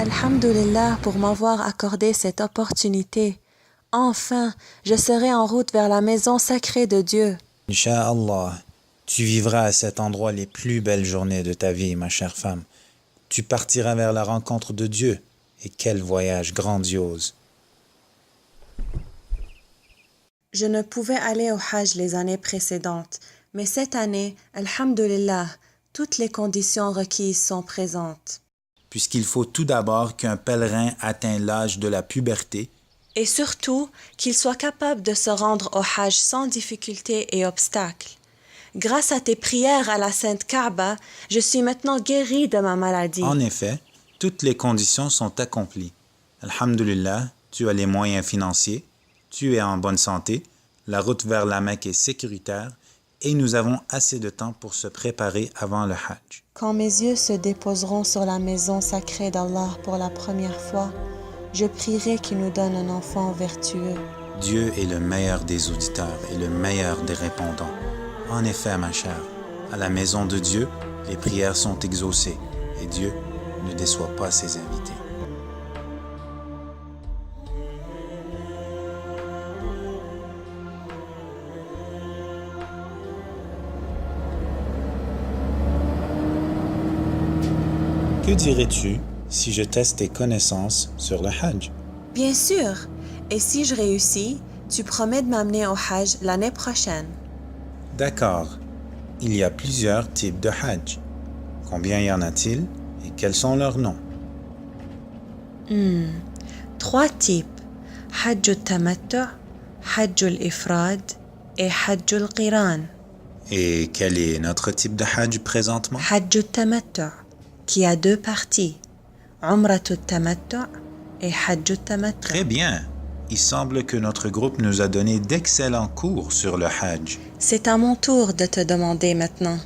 Alhamdulillah pour m'avoir accordé cette opportunité. Enfin, je serai en route vers la maison sacrée de Dieu. Inch'Allah, tu vivras à cet endroit les plus belles journées de ta vie, ma chère femme. Tu partiras vers la rencontre de Dieu. Et quel voyage grandiose! Je ne pouvais aller au Hajj les années précédentes, mais cette année, alhamdulillah, toutes les conditions requises sont présentes. Puisqu'il faut tout d'abord qu'un pèlerin atteigne l'âge de la puberté, Et surtout, qu'il soit capable de se rendre au Hajj sans difficulté et obstacle. Grâce à tes prières à la Sainte Kaaba, je suis maintenant guérie de ma maladie. en effet, toutes les conditions sont accomplies. Alhamdulillah, tu as les moyens financiers, tu es en bonne santé, la route vers la Mecque est sécuritaire et nous avons assez de temps pour se préparer avant le Hajj. Quand mes yeux se déposeront sur la maison sacrée d'Allah pour la première fois, je prierai qu'il nous donne un enfant vertueux. Dieu est le meilleur des auditeurs et le meilleur des répondants. En effet, ma chère, à la maison de Dieu, les prières sont exaucées et Dieu ne déçoit pas ses invités. Que dirais-tu si je teste tes connaissances sur le Hajj? Bien sûr, et si je réussis, tu promets de m'amener au Hajj l'année prochaine. D'accord. Il y a plusieurs types de Hajj. Combien y en a-t-il et quels sont leurs noms? 3 types, Hajj al-Tamattu', Hajj al-Ifrad et Hajj al-Qiran. Et quel est notre type de Hajj présentement? Hajj al-Tamattu', qui a 2 parties, Umrat al-Tamattu' et Hajj al-Tamattu'. Très bien. Il semble que notre groupe nous a donné d'excellents cours sur le Hajj. C'est à mon tour de te demander maintenant.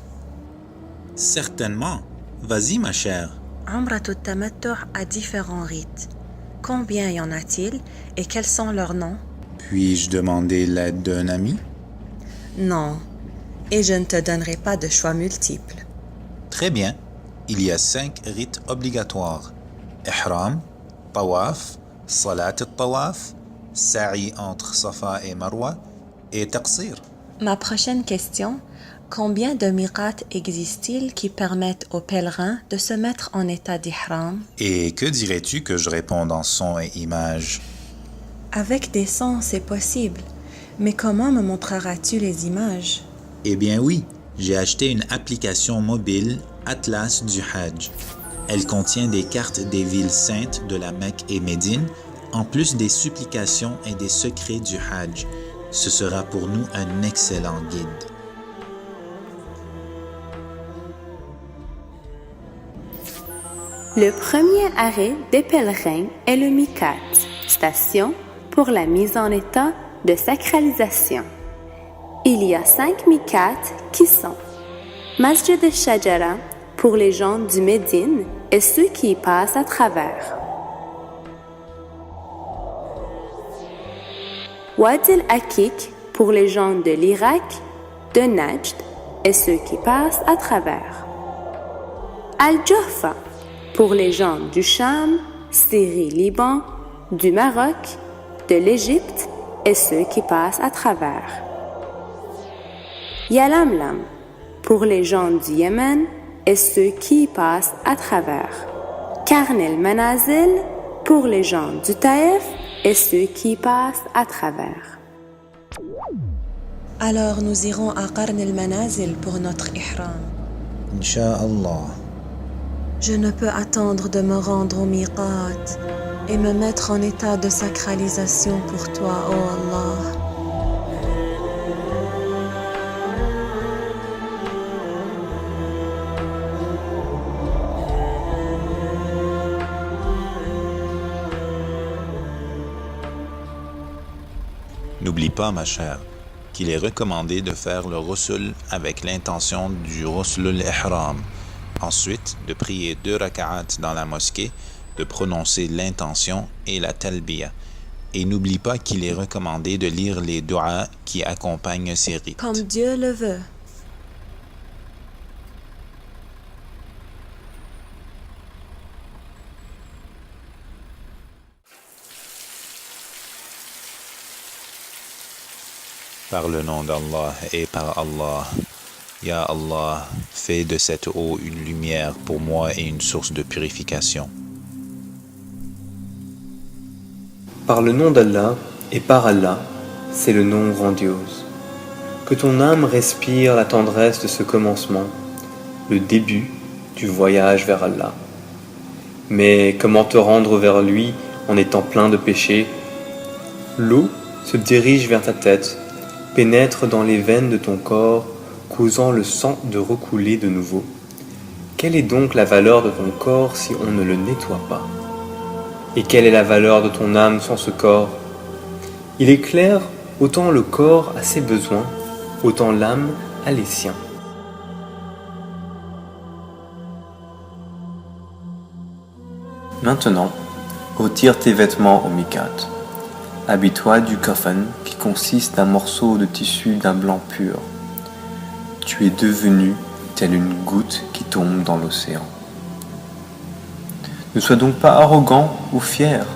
Certainement. Vas-y, ma chère. Umrat al-Tamattu' a différents rites. Combien y en a-t-il et quels sont leurs noms? Puis-je demander l'aide d'un ami? Non, et je ne te donnerai pas de choix multiples. Très bien. Il y a 5 rites obligatoires. Ihram, Tawaf, Salat al-Tawaf, Sa'i entre Safa et Marwa et Taqsir. Ma prochaine question, combien de miqats existe-t-il qui permettent aux pèlerins de se mettre en état d'ihram? Et que dirais-tu que je réponde en son et image? Avec des sons, c'est possible. Mais comment me montreras-tu les images? Eh bien oui, j'ai acheté une application mobile Atlas du Hajj. Elle contient des cartes des villes saintes de la Mecque et Médine, en plus des supplications et des secrets du Hajj. Ce sera pour nous un excellent guide. Le premier arrêt des pèlerins est le Miqat, station pour la mise en état de sacralisation. Il y a 5 Miqats qui sont Masjid al-Shajara pour les gens du Médine et ceux qui y passent à travers. Wadi al-Akik pour les gens de l'Irak, de Najd et ceux qui passent à travers. Al-Juhfa pour les gens du Cham, Syrie, Liban, du Maroc, de l'Égypte et ceux qui passent à travers. Yalamlam pour les gens du Yémen et ceux qui y passent à travers. Qarn el-Manazil pour les gens du Taïf et ceux qui y passent à travers. Alors nous irons à Qarn el-Manazil pour notre ihram. Inch'Allah. Je ne peux attendre de me rendre au miqat et me mettre en état de sacralisation pour toi, ô Allah. N'oublie pas, ma chère, qu'il est recommandé de faire le Rusul avec l'intention du Ruslul Ihram. Ensuite, de prier 2 raka'at dans la mosquée, de prononcer l'intention et la talbiya. Et n'oublie pas qu'il est recommandé de lire les du'as qui accompagnent ces rites. Comme Dieu le veut. Par le nom d'Allah et par Allah, Ya Allah, fais de cette eau une lumière pour moi et une source de purification. Par le nom d'Allah et par Allah, c'est le nom grandiose. Que ton âme respire la tendresse de ce commencement, le début du voyage vers Allah. Mais comment te rendre vers lui en étant plein de péchés? L'eau se dirige vers ta tête, pénètre dans les veines de ton corps, causant le sang de recouler de nouveau. Quelle est donc la valeur de ton corps si on ne le nettoie pas? Et quelle est la valeur de ton âme sans ce corps? Il est clair, autant le corps a ses besoins, autant l'âme a les siens. Maintenant, retire tes vêtements au mikat. Habille-toi du kafan qui consiste d'un morceau de tissu d'un blanc pur. Tu es devenu telle une goutte qui tombe dans l'océan. Ne sois donc pas arrogant ou fier,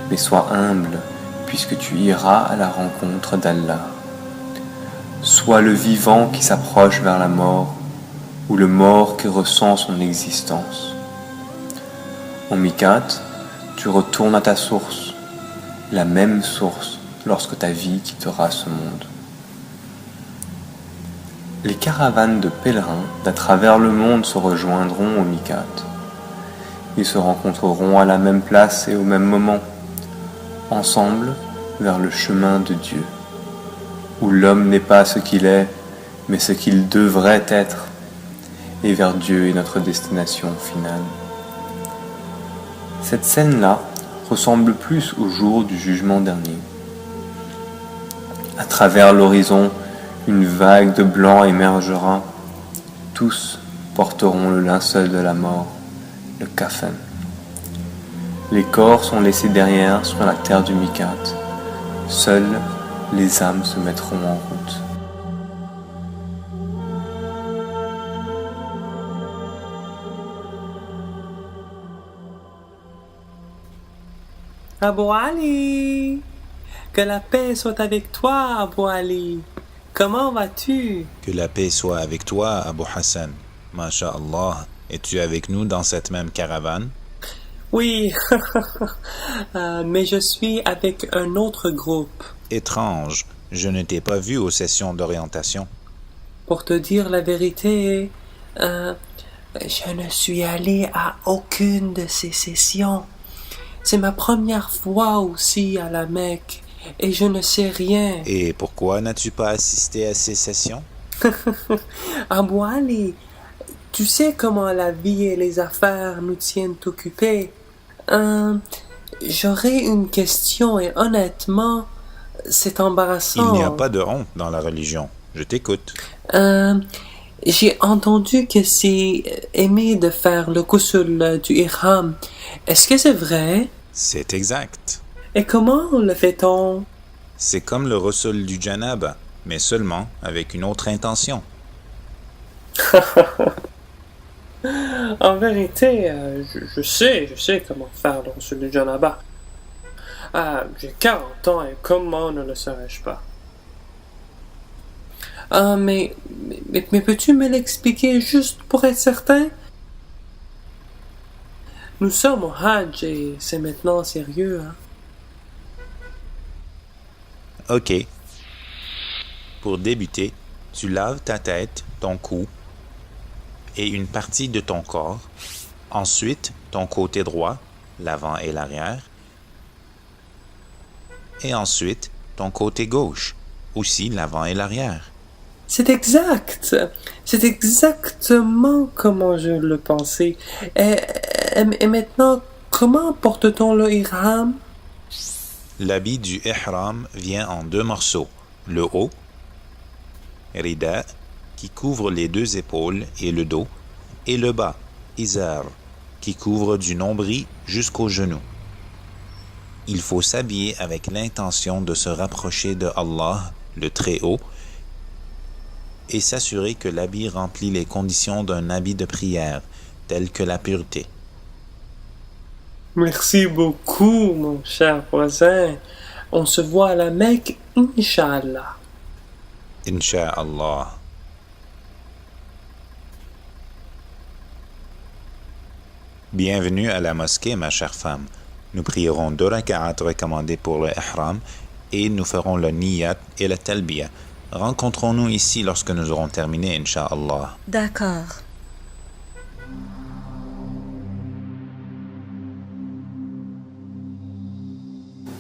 mais sois humble, puisque tu iras à la rencontre d'Allah. Sois le vivant qui s'approche vers la mort, ou le mort qui ressent son existence. En Mikat, tu retournes à ta source, la même source lorsque ta vie quittera ce monde. Les caravanes de pèlerins d'à travers le monde se rejoindront au Mikat. Ils se rencontreront à la même place et au même moment, ensemble vers le chemin de Dieu, où l'homme n'est pas ce qu'il est, mais ce qu'il devrait être, et vers Dieu est notre destination finale. Cette scène-là ressemble plus au jour du jugement dernier. À travers l'horizon, une vague de blanc émergera. Tous porteront le linceul de la mort, le kafan. Les corps sont laissés derrière sur la terre du Mikat. Seules les âmes se mettront en route. Abou Ali, que la paix soit avec toi, Abou Ali. Comment vas-tu? Que la paix soit avec toi, Abu Hassan. Masha'Allah, es-tu avec nous dans cette même caravane? Oui, mais je suis avec un autre groupe. Étrange, je ne t'ai pas vu aux sessions d'orientation. Pour te dire la vérité, je ne suis allé à aucune de ces sessions. C'est ma première fois aussi à la Mecque et je ne sais rien. Et pourquoi n'as-tu pas assisté à ces sessions? Abou Ali, tu sais comment la vie et les affaires nous tiennent occupés. J'aurais une question et honnêtement, c'est embarrassant. Il n'y a pas de honte dans la religion. Je t'écoute. J'ai entendu que c'est aimé de faire le ghusl du ihram. Est-ce que c'est vrai? C'est exact. Et comment le fait-on? C'est comme le ghusl du janaba, mais seulement avec une autre intention. En vérité, je sais comment faire le ghusl du janaba. J'ai 40 ans et comment ne le saurais-je pas? Mais peux-tu me l'expliquer juste pour être certain? Nous sommes au Hajj et c'est maintenant sérieux, hein? Ok. Pour débuter, tu laves ta tête, ton cou et une partie de ton corps. Ensuite, ton côté droit, l'avant et l'arrière. Et ensuite, ton côté gauche, aussi l'avant et l'arrière. C'est exact. C'est exactement comment je le pensais. Et maintenant, comment porte-t-on le ihram? L'habit du ihram vient en deux morceaux. Le haut, rida, qui couvre les deux épaules et le dos, et le bas, izar, qui couvre du nombril jusqu'aux genoux. Il faut s'habiller avec l'intention de se rapprocher de Allah, le Très-Haut, et s'assurer que l'habit remplit les conditions d'un habit de prière, telles que la pureté. Merci beaucoup, mon cher voisin. On se voit à la Mecque, Inch'Allah. Inch'Allah. Bienvenue à la mosquée, ma chère femme. Nous prierons 2 raka'at recommandés pour le ihram et nous ferons le niyat et la talbiya. Rencontrons-nous ici lorsque nous aurons terminé, Inch'Allah. D'accord.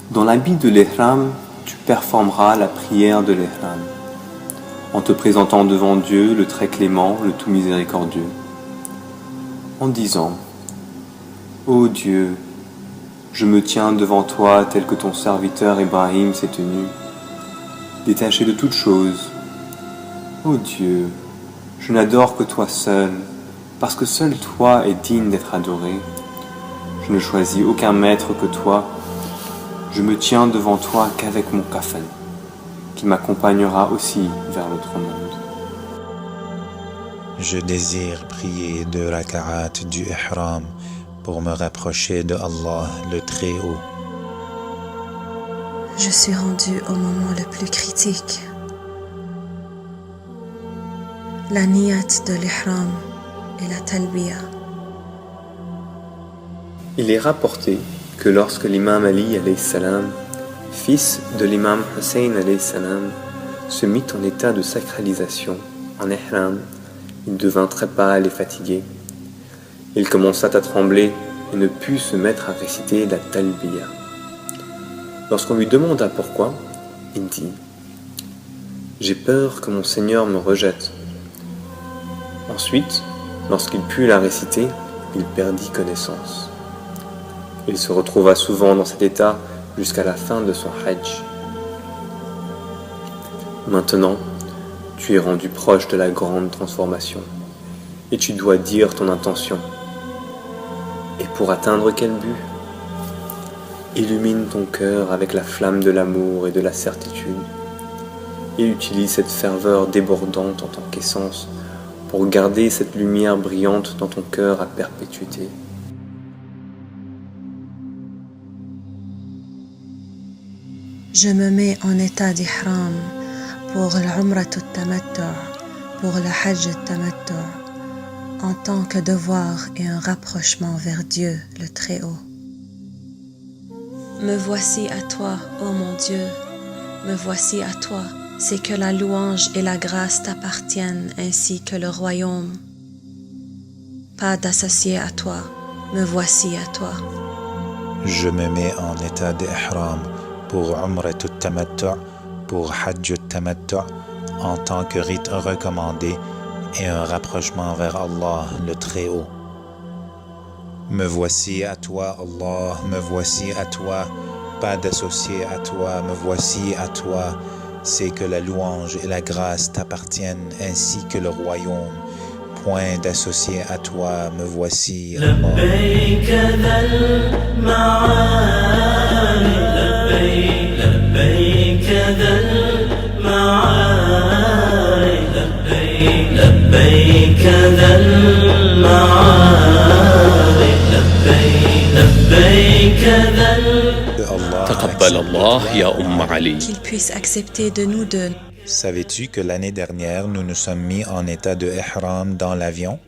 Dans l'habit de l'ihram, tu performeras la prière de l'ihram, en te présentant devant Dieu, le très clément, le tout miséricordieux, en disant « Ô Dieu, je me tiens devant toi tel que ton serviteur Ibrahim s'est tenu, détaché de toute chose. Ô Dieu, je n'adore que toi seul, parce que seul toi est digne d'être adoré. Je ne choisis aucun maître que toi. Je me tiens devant toi qu'avec mon kafan, qui m'accompagnera aussi vers l'autre monde. Je désire prier 2 raka'at du ihram pour me rapprocher de Allah le Très-Haut. Je suis rendu au moment le plus critique. La niyat de l'ihram et la talbiya. Il est rapporté que lorsque l'imam Ali alayhi salam, fils de l'imam Hussein alayhi salam, se mit en état de sacralisation en ihram, il devint très pâle et fatigué. Il commença à trembler et ne put se mettre à réciter la talbiya. Lorsqu'on lui demanda pourquoi, il dit « J'ai peur que mon Seigneur me rejette. » Ensuite, lorsqu'il put la réciter, il perdit connaissance. Il se retrouva souvent dans cet état jusqu'à la fin de son hajj. Maintenant, tu es rendu proche de la grande transformation et tu dois dire ton intention. Et pour atteindre quel but? Illumine ton cœur avec la flamme de l'amour et de la certitude et utilise cette ferveur débordante en tant qu'essence pour garder cette lumière brillante dans ton cœur à perpétuité. Je me mets en état d'ihram pour l'umrat al-tamattu, pour le hajj al-tamattu, en tant que devoir et un rapprochement vers Dieu, le Très-Haut. Me voici à toi, ô mon Dieu, me voici à toi, c'est que la louange et la grâce t'appartiennent ainsi que le royaume. Pas d'associé à toi, me voici à toi. Je me mets en état d'ihram pour Umrat al-Tamattu, pour Hajj al-Tamattu, en tant que rite recommandé et un rapprochement vers Allah, le Très-Haut. Me voici à toi, Allah, me voici à toi, pas d'associé à toi, me voici à toi, c'est que la louange et la grâce t'appartiennent ainsi que le royaume. Point d'associé à toi, me voici, Allah. تقبل الله يا أم علي. Qu'il puisse accepter de nous deux. Savais-tu que l'année dernière, nous nous sommes mis en état de ihram dans l'avion?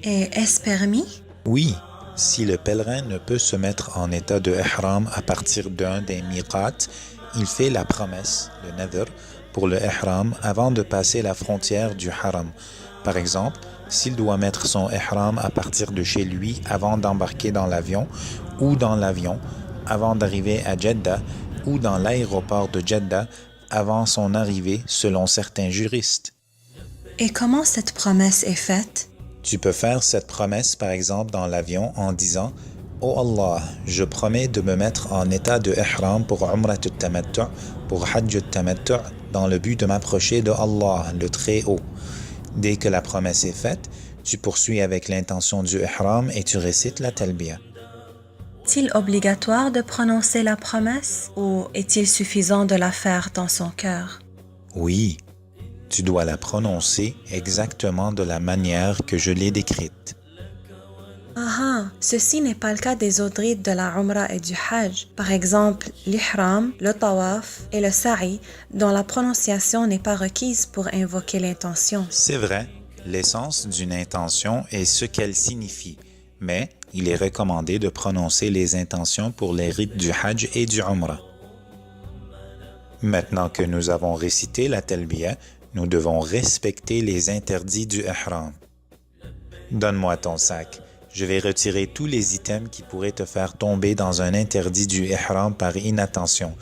Et est-ce permis? Oui, si le pèlerin ne peut se mettre en état de ihram à partir d'un des miqats, il fait la promesse, le nadhr, pour le ihram avant de passer la frontière du haram. Par exemple, s'il doit mettre son ihram à partir de chez lui avant d'embarquer dans l'avion, ou dans l'avion avant d'arriver à Jeddah, ou dans l'aéroport de Jeddah avant son arrivée selon certains juristes. Et comment cette promesse est faite? Tu peux faire cette promesse par exemple dans l'avion en disant « Oh Allah, je promets de me mettre en état de ihram pour Umrat al-Tamattu, pour Hajj al-Tamattu, dans le but de m'approcher de Allah, le Très-Haut. » Dès que la promesse est faite, tu poursuis avec l'intention du ihram et tu récites la talbiya. Est-il obligatoire de prononcer la promesse ou est-il suffisant de la faire dans son cœur? Oui, tu dois la prononcer exactement de la manière que je l'ai décrite. Ceci n'est pas le cas des autres rites de la Umrah et du Hajj. Par exemple, l'Ihram, le Tawaf et le Sa'i, dont la prononciation n'est pas requise pour invoquer l'intention. C'est vrai, l'essence d'une intention est ce qu'elle signifie, mais il est recommandé de prononcer les intentions pour les rites du Hajj et du Umrah. Maintenant que nous avons récité la Talbiya, nous devons respecter les interdits du Ihram. Donne-moi ton sac. Je vais retirer tous les items qui pourraient te faire tomber dans un interdit du Ihram par inattention.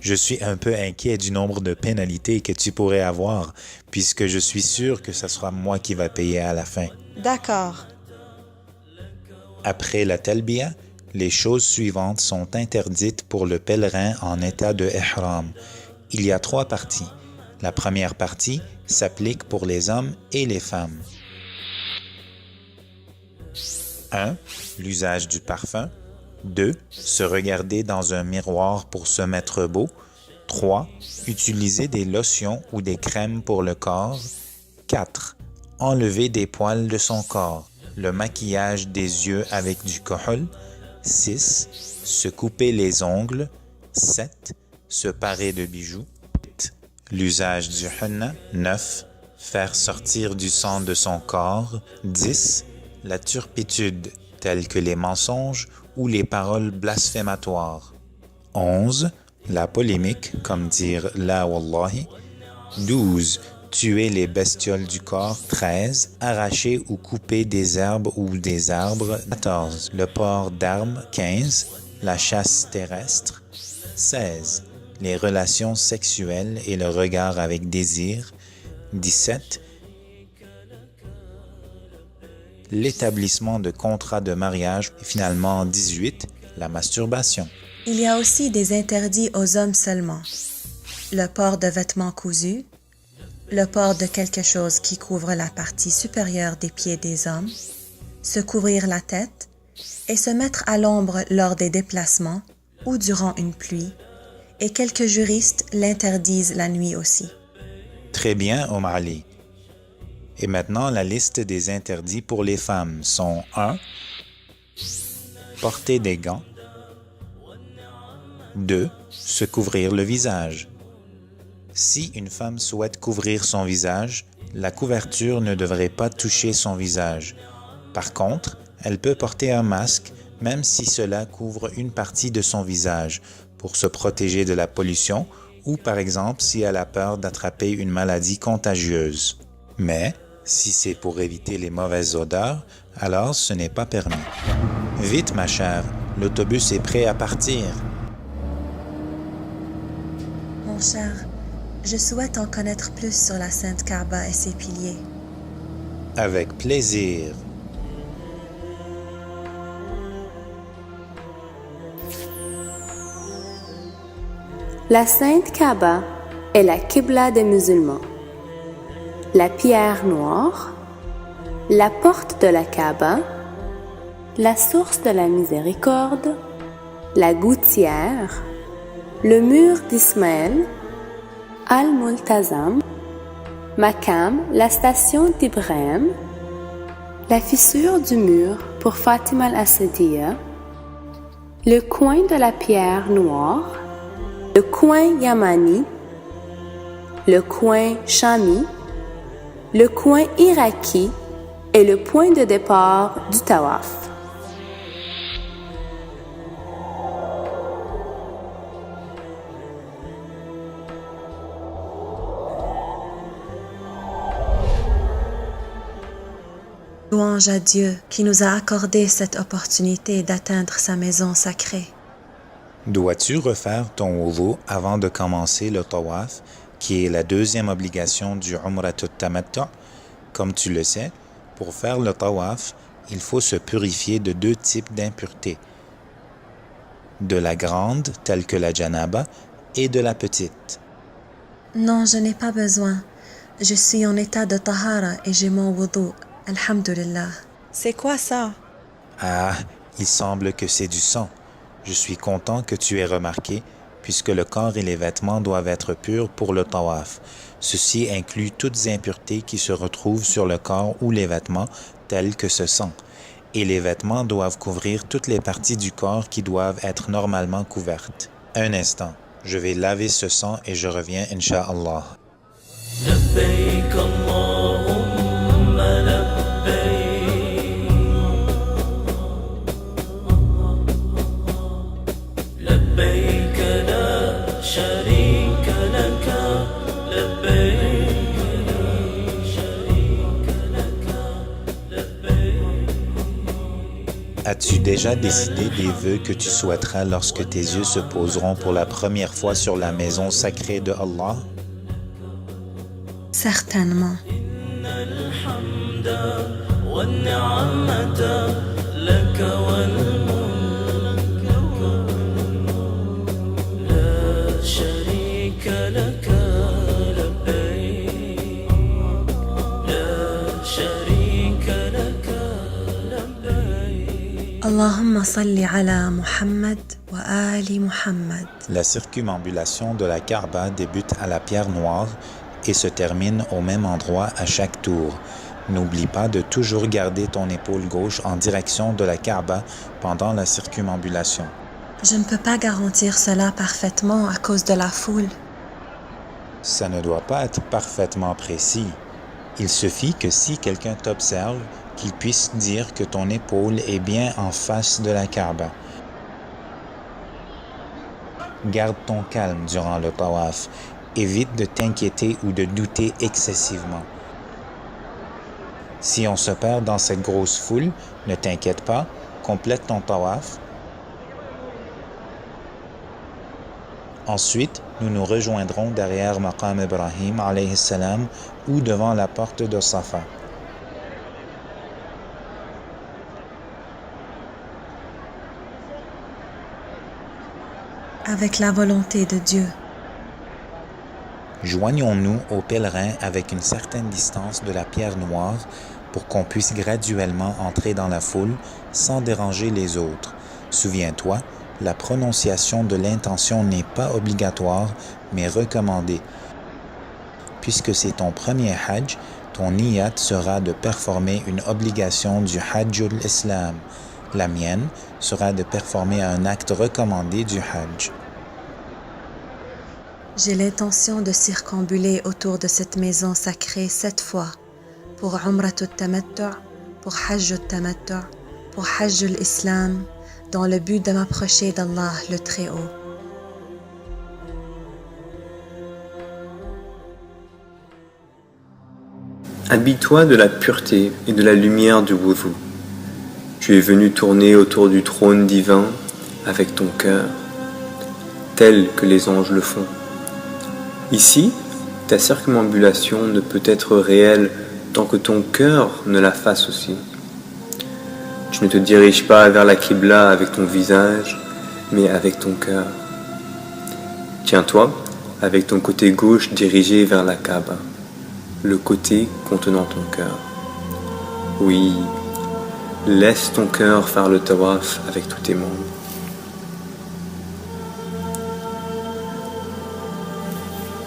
Je suis un peu inquiet du nombre de pénalités que tu pourrais avoir, puisque je suis sûr que ce sera moi qui va payer à la fin. D'accord. Après la Talbiya, les choses suivantes sont interdites pour le pèlerin en état de Ihram. Il y a 3 parties. La première partie s'applique pour les hommes et les femmes. 1. L'usage du parfum. 2. Se regarder dans un miroir pour se mettre beau. 3. Utiliser des lotions ou des crèmes pour le corps. 4. Enlever des poils de son corps. Le maquillage des yeux avec du kohol. 6. Se couper les ongles. 7. Se parer de bijoux. 8. L'usage du henna. 9. Faire sortir du sang de son corps. 10. La turpitude, telle que les mensonges ou les paroles blasphématoires. 11. La polémique, comme dire « la wallahi ». 12. Tuer les bestioles du corps. 13. Arracher ou couper des herbes ou des arbres. 14. Le port d'armes. 15. La chasse terrestre. 16. Les relations sexuelles et le regard avec désir. 17. L'établissement de contrats de mariage. Et finalement, 18. La masturbation. Il y a aussi des interdits aux hommes seulement. Le port de vêtements cousus, le port de quelque chose qui couvre la partie supérieure des pieds des hommes, se couvrir la tête et se mettre à l'ombre lors des déplacements ou durant une pluie, et quelques juristes l'interdisent la nuit aussi. Très bien, Ali. Et maintenant, la liste des interdits pour les femmes sont 1. Porter des gants. 2. Se couvrir le visage. Si une femme souhaite couvrir son visage, la couverture ne devrait pas toucher son visage. Par contre, elle peut porter un masque, même si cela couvre une partie de son visage, pour se protéger de la pollution ou par exemple si elle a peur d'attraper une maladie contagieuse. Mais, si c'est pour éviter les mauvaises odeurs, alors ce n'est pas permis. Vite, ma chère, l'autobus est prêt à partir. Mon cher, je souhaite en connaître plus sur la Sainte Kaaba et ses piliers. Avec plaisir. La Sainte Kaaba est la Qibla des musulmans. La pierre noire, la porte de la Kaaba, la source de la miséricorde, la gouttière, le mur d'Ismaël, Al-Multazam, Makam, la station d'Ibrahim, la fissure du mur pour Fatima al-Asadiyya, le coin de la pierre noire, le coin Yamani, le coin Chami, le coin Iraqi et le point de départ du Tawaf. Louange à Dieu qui nous a accordé cette opportunité d'atteindre sa maison sacrée. Dois-tu refaire ton wudu avant de commencer le tawaf, qui est la deuxième obligation du Umratut Tamattu? Comme tu le sais, pour faire le tawaf, il faut se purifier de 2 types d'impuretés. De la grande, telle que la janaba, et de la petite. Non, je n'ai pas besoin. Je suis en état de tahara et j'ai mon wudu. Alhamdulillah. C'est quoi ça? Ah, il semble que c'est du sang. Je suis content que tu aies remarqué, puisque le corps et les vêtements doivent être purs pour le tawaf. Ceci inclut toutes impuretés qui se retrouvent sur le corps ou les vêtements, tels que ce sang. et les vêtements doivent couvrir toutes les parties du corps qui doivent être normalement couvertes. Un instant, je vais laver ce sang et je reviens, Inch'Allah. لبيك اللهم لبيك لبيك لا شريك لك لبيك لا شريك لك لبيك. As-tu déjà décidé des vœux que tu souhaiteras lorsque tes yeux se poseront pour la première fois sur la maison sacrée de Allah? Certainement. الحمد والنعمة لك والملك لا شريك لك لبيك لا شريك لك لبيك. اللهم صل على محمد وآل محمد. La circumambulation de la Kaaba débute à la pierre noire et se termine au même endroit à chaque tour. N'oublie pas de toujours garder ton épaule gauche en direction de la Kaaba pendant la circumambulation. Je ne peux pas garantir cela parfaitement à cause de la foule. Ça ne doit pas être parfaitement précis. Il suffit que si quelqu'un t'observe, qu'il puisse dire que ton épaule est bien en face de la Kaaba. Garde ton calme durant le tawaf. Évite de t'inquiéter ou de douter excessivement. Si on se perd dans cette grosse foule, ne t'inquiète pas, complète ton tawaf. Ensuite, nous nous rejoindrons derrière Maqam Ibrahim alayhi salam ou devant la porte de Safa. Avec la volonté de Dieu. Joignons-nous aux pèlerins avec une certaine distance de la pierre noire pour qu'on puisse graduellement entrer dans la foule sans déranger les autres. Souviens-toi, la prononciation de l'intention n'est pas obligatoire, mais recommandée. Puisque c'est ton premier hajj, ton niyat sera de performer une obligation du hajjul islam. La mienne sera de performer un acte recommandé du hajj. J'ai l'intention de circumambuler autour de cette maison sacrée 7 fois pour Umrat al-Tamattu', pour Hajj al-Tamattu', pour Hajj al-Islam, dans le but de m'approcher d'Allah le Très-Haut. Habille-toi de la pureté et de la lumière du wudu. Tu es venu tourner autour du trône divin avec ton cœur, tel que les anges le font. Ici, ta circumambulation ne peut être réelle tant que ton cœur ne la fasse aussi. Tu ne te diriges pas vers la Qibla avec ton visage, mais avec ton cœur. Tiens-toi avec ton côté gauche dirigé vers la Kaaba, le côté contenant ton cœur. Oui, laisse ton cœur faire le tawaf avec tous tes membres.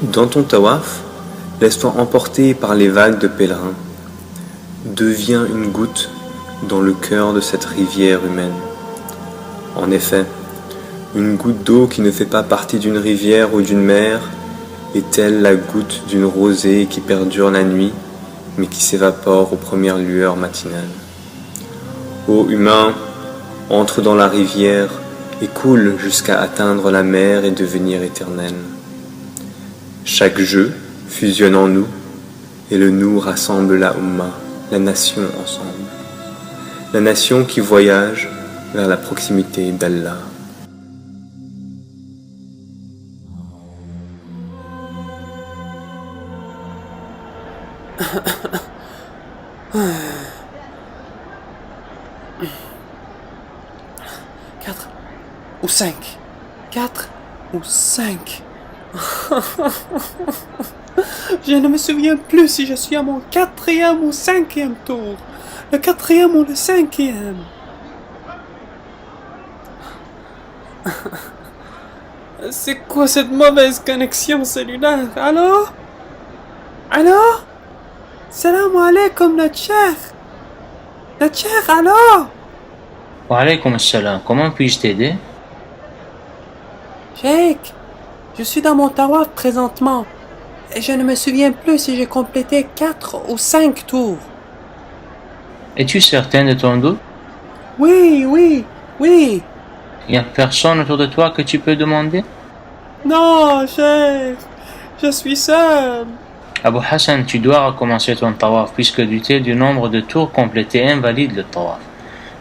Dans ton tawaf, laisse-toi emporter par les vagues de pèlerins. Deviens une goutte dans le cœur de cette rivière humaine. En effet, une goutte d'eau qui ne fait pas partie d'une rivière ou d'une mer est-elle la goutte d'une rosée qui perdure la nuit, mais qui s'évapore aux premières lueurs matinales. Ô humain, entre dans la rivière et coule jusqu'à atteindre la mer et devenir éternel. Chaque jeu fusionne en nous, et le nous rassemble la Ummah, la nation ensemble. La nation qui voyage vers la proximité d'Allah. Quatre ou cinq. 4 ou 5. Je ne me souviens plus si je suis à mon 4e ou 5e tour. Le 4e ou le 5e. C'est quoi cette mauvaise connexion cellulaire? Allô? Allô? Salam alaikum, notre cher. Notre cher, allô? Wa alaykoum assalam. Comment puis-je t'aider? Cheikh, je suis dans mon tawaf présentement et je ne me souviens plus si j'ai complété 4 ou 5 tours. Es-tu certain de ton doute? Oui, oui, oui. Y a personne autour de toi que tu peux demander? Non, Cheikh, je suis seul. Abu Hassan, tu dois recommencer ton tawaf puisque douter du nombre de tours complétés invalide le tawaf.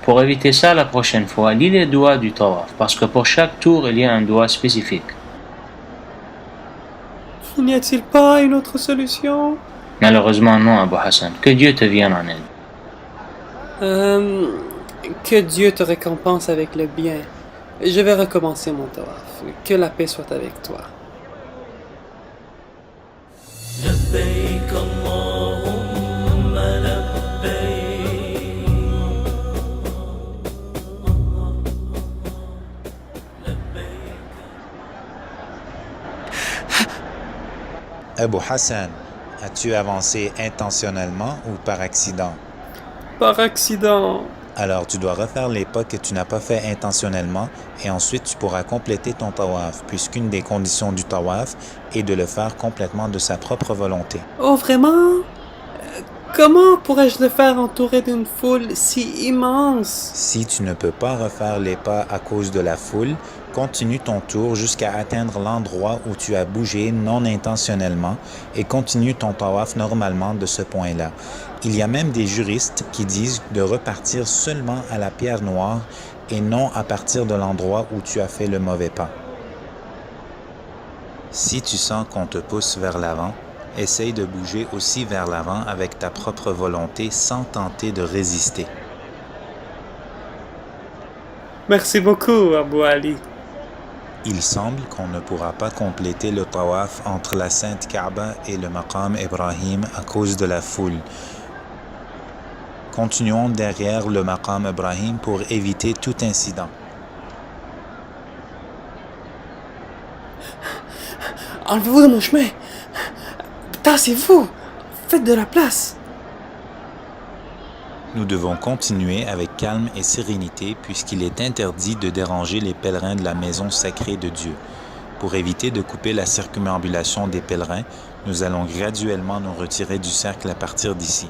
Pour éviter ça la prochaine fois, lis les doigts du tawaf parce que pour chaque tour, il y a un doigt spécifique. N'y a-t-il pas une autre solution? Malheureusement non, Abu Hassan. Que Dieu te vienne en aide. Que Dieu te récompense avec le bien. Je vais recommencer mon tawaf. Que la paix soit avec toi. لبيك اللهم لبيك Abu Hassan, as-tu avancé intentionnellement ou par accident? Par accident. Alors tu dois refaire les pas que tu n'as pas fait intentionnellement et ensuite tu pourras compléter ton tawaf puisqu'une des conditions du tawaf est de le faire complètement de sa propre volonté. Oh, vraiment? Comment pourrais-je le faire entouré d'une foule si immense? Si tu ne peux pas refaire les pas à cause de la foule, continue ton tour jusqu'à atteindre l'endroit où tu as bougé non intentionnellement et continue ton tawaf normalement de ce point-là. Il y a même des juristes qui disent de repartir seulement à la pierre noire et non à partir de l'endroit où tu as fait le mauvais pas. Si tu sens qu'on te pousse vers l'avant, essaye de bouger aussi vers l'avant avec ta propre volonté sans tenter de résister. Merci beaucoup, Abu Ali. Il semble qu'on ne pourra pas compléter le tawaf entre la Sainte Kaaba et le Maqam Ibrahim à cause de la foule. Continuons derrière le Maqam Ibrahim pour éviter tout incident. Enlevez-vous de mon chemin. Tassez-vous. Faites de la place. Nous devons continuer avec calme et sérénité puisqu'il est interdit de déranger les pèlerins de la maison sacrée de Dieu. Pour éviter de couper la circumambulation des pèlerins, nous allons graduellement nous retirer du cercle à partir d'ici.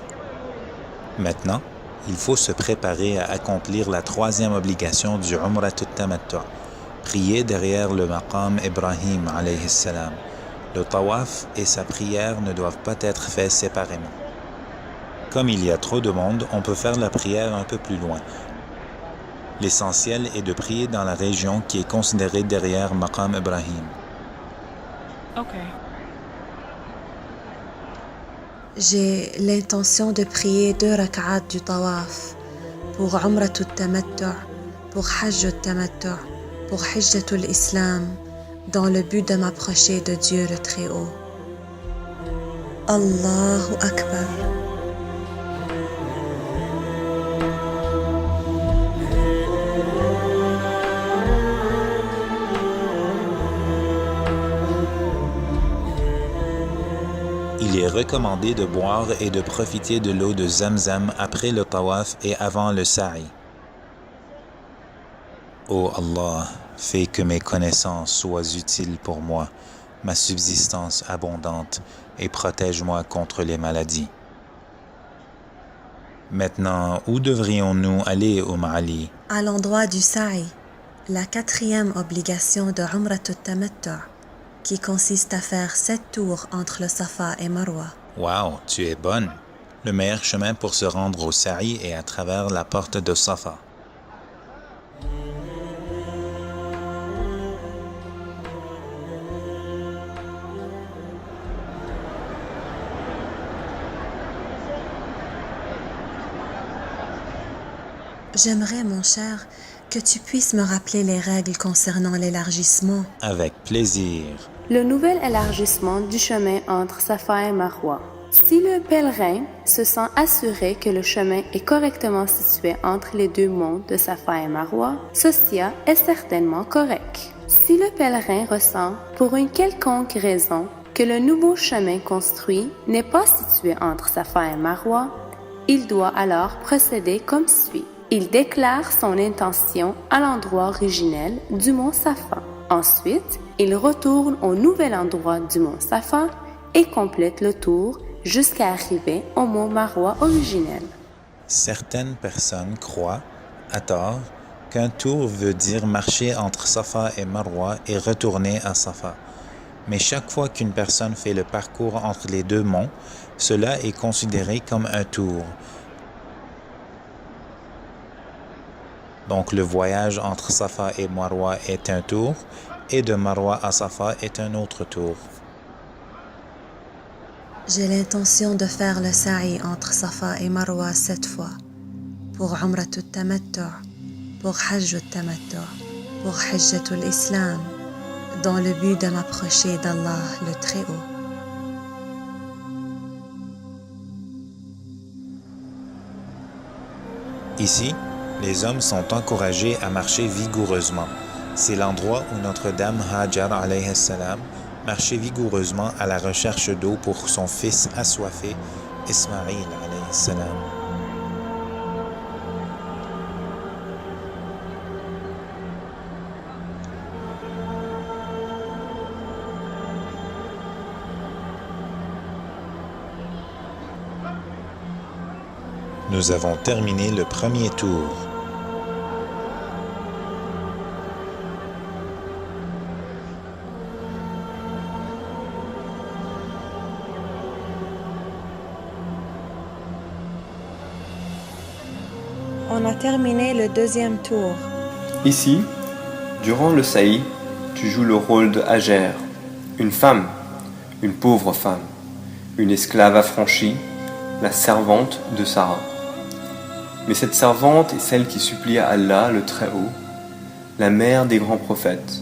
Maintenant, il faut se préparer à accomplir la troisième obligation du Umrat al-Tamattu', prier derrière le Maqam Ibrahim alayhi salam. Le tawaf et sa prière ne doivent pas être faits séparément. Comme il y a trop de monde, on peut faire la prière un peu plus loin. L'essentiel est de prier dans la région qui est considérée derrière Maqam Ibrahim. J'ai l'intention de prier 2 rak'at du tawaf pour Umrat al-Tamattu', pour Hajj al-Tamattu', pour Hijjat al-Islam, dans le but de m'approcher de Dieu le Très-Haut. Allahu Akbar. Il est recommandé de boire et de profiter de l'eau de Zamzam après le tawaf et avant le sa'i. Ô Allah, fais que mes connaissances soient utiles pour moi, ma subsistance abondante, et protège-moi contre les maladies. Maintenant, où devrions-nous aller, Ali? À l'endroit du sa'i, la 4e obligation de Umrat al-Tamattu', qui consiste à faire 7 tours entre le Safa et Marwa. Wow, tu es bonne! Le meilleur chemin pour se rendre au sa'i est à travers la porte de Safa. J'aimerais, mon cher, que tu puisses me rappeler les règles concernant l'élargissement. Avec plaisir. Le nouvel élargissement du chemin entre Safa et Marwa. Si le pèlerin se sent assuré que le chemin est correctement situé entre les 2 monts de Safa et Marwa, ceci est certainement correct. Si le pèlerin ressent, pour une quelconque raison, que le nouveau chemin construit n'est pas situé entre Safa et Marwa, il doit alors procéder comme suit. il déclare son intention à l'endroit originel du mont Safa. Ensuite, il retourne au nouvel endroit du mont Safa et complète le tour jusqu'à arriver au mont Marwa originel. Certaines personnes croient, à tort, qu'un tour veut dire marcher entre Safa et Marwa et retourner à Safa. Mais chaque fois qu'une personne fait le parcours entre les deux monts, cela est considéré comme un tour. Donc le voyage entre Safa et Marwa est un tour, et de Marwa à Safa est un autre tour. J'ai l'intention de faire le sa'i entre Safa et Marwa 7 fois, pour Umrat al-Tamattu', pour Hajj al-Tamattu', pour Hajjat al-Islam, dans le but de m'approcher d'Allah le Très-Haut. Ici, les hommes sont encouragés à marcher vigoureusement. C'est l'endroit où Notre-Dame Hajar alayhi salam marchait vigoureusement à la recherche d'eau pour son fils assoiffé, Ismaïl alayhi salam. Nous avons terminé le premier tour. On a terminé le deuxième tour. Ici, durant le sa'i, tu joues le rôle de Hajar, une femme, une pauvre femme, une esclave affranchie, la servante de Sarah. Mais cette servante est celle qui supplia Allah le Très-Haut, la mère des grands prophètes.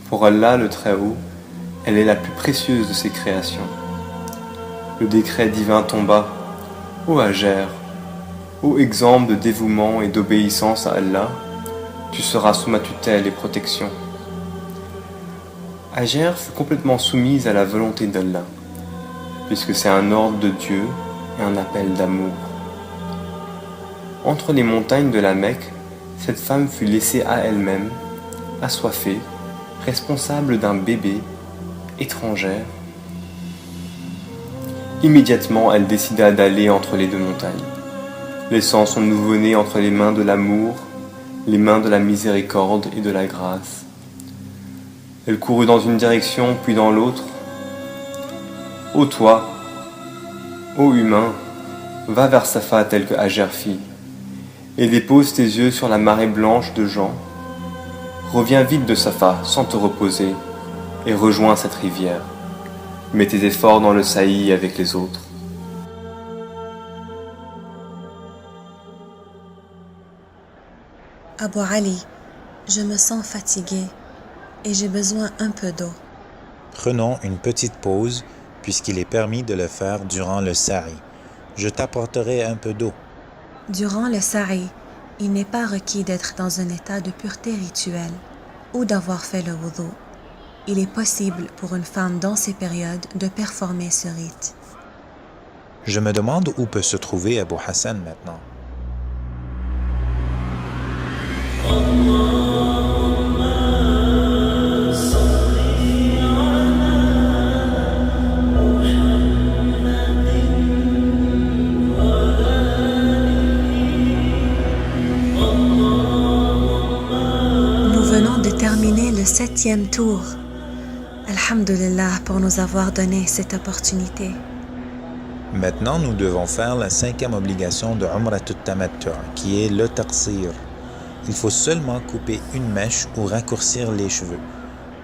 Pour Allah le Très-Haut, elle est la plus précieuse de ses créations. Le décret divin tomba. Ô Hajar, ô exemple de dévouement et d'obéissance à Allah, tu seras sous ma tutelle et protection. Hajar fut complètement soumise à la volonté d'Allah, puisque c'est un ordre de Dieu et un appel d'amour. Entre les montagnes de la Mecque, cette femme fut laissée à elle-même, assoiffée, responsable d'un bébé, étrangère. Immédiatement, elle décida d'aller entre les deux montagnes, laissant son nouveau-né entre les mains de l'amour, les mains de la miséricorde et de la grâce. Elle courut dans une direction puis dans l'autre. Ô toi, ô humain, va vers Safa tel que Hajar fit, et dépose tes yeux sur la marée blanche de gens. Reviens vite de Safa sans te reposer, et rejoins cette rivière. Mets tes efforts dans le sa'i avec les autres. Abu Ali, je me sens fatiguée et j'ai besoin un peu d'eau. Prenons une petite pause, puisqu'il est permis de le faire durant le sa'i. Je t'apporterai un peu d'eau. Durant le sa'i, il n'est pas requis d'être dans un état de pureté rituelle ou d'avoir fait le wudu. Il est possible pour une femme dans ces périodes de performer ce rite. Je me demande où peut se trouver Abu Hassan maintenant. Nous venons de terminer le 7e tour. Alhamdulillah pour nous avoir donné cette opportunité. Maintenant, nous devons faire la 5e obligation de Umrat al-Tamattu', qui est le taqsir. Il faut seulement couper une mèche ou raccourcir les cheveux.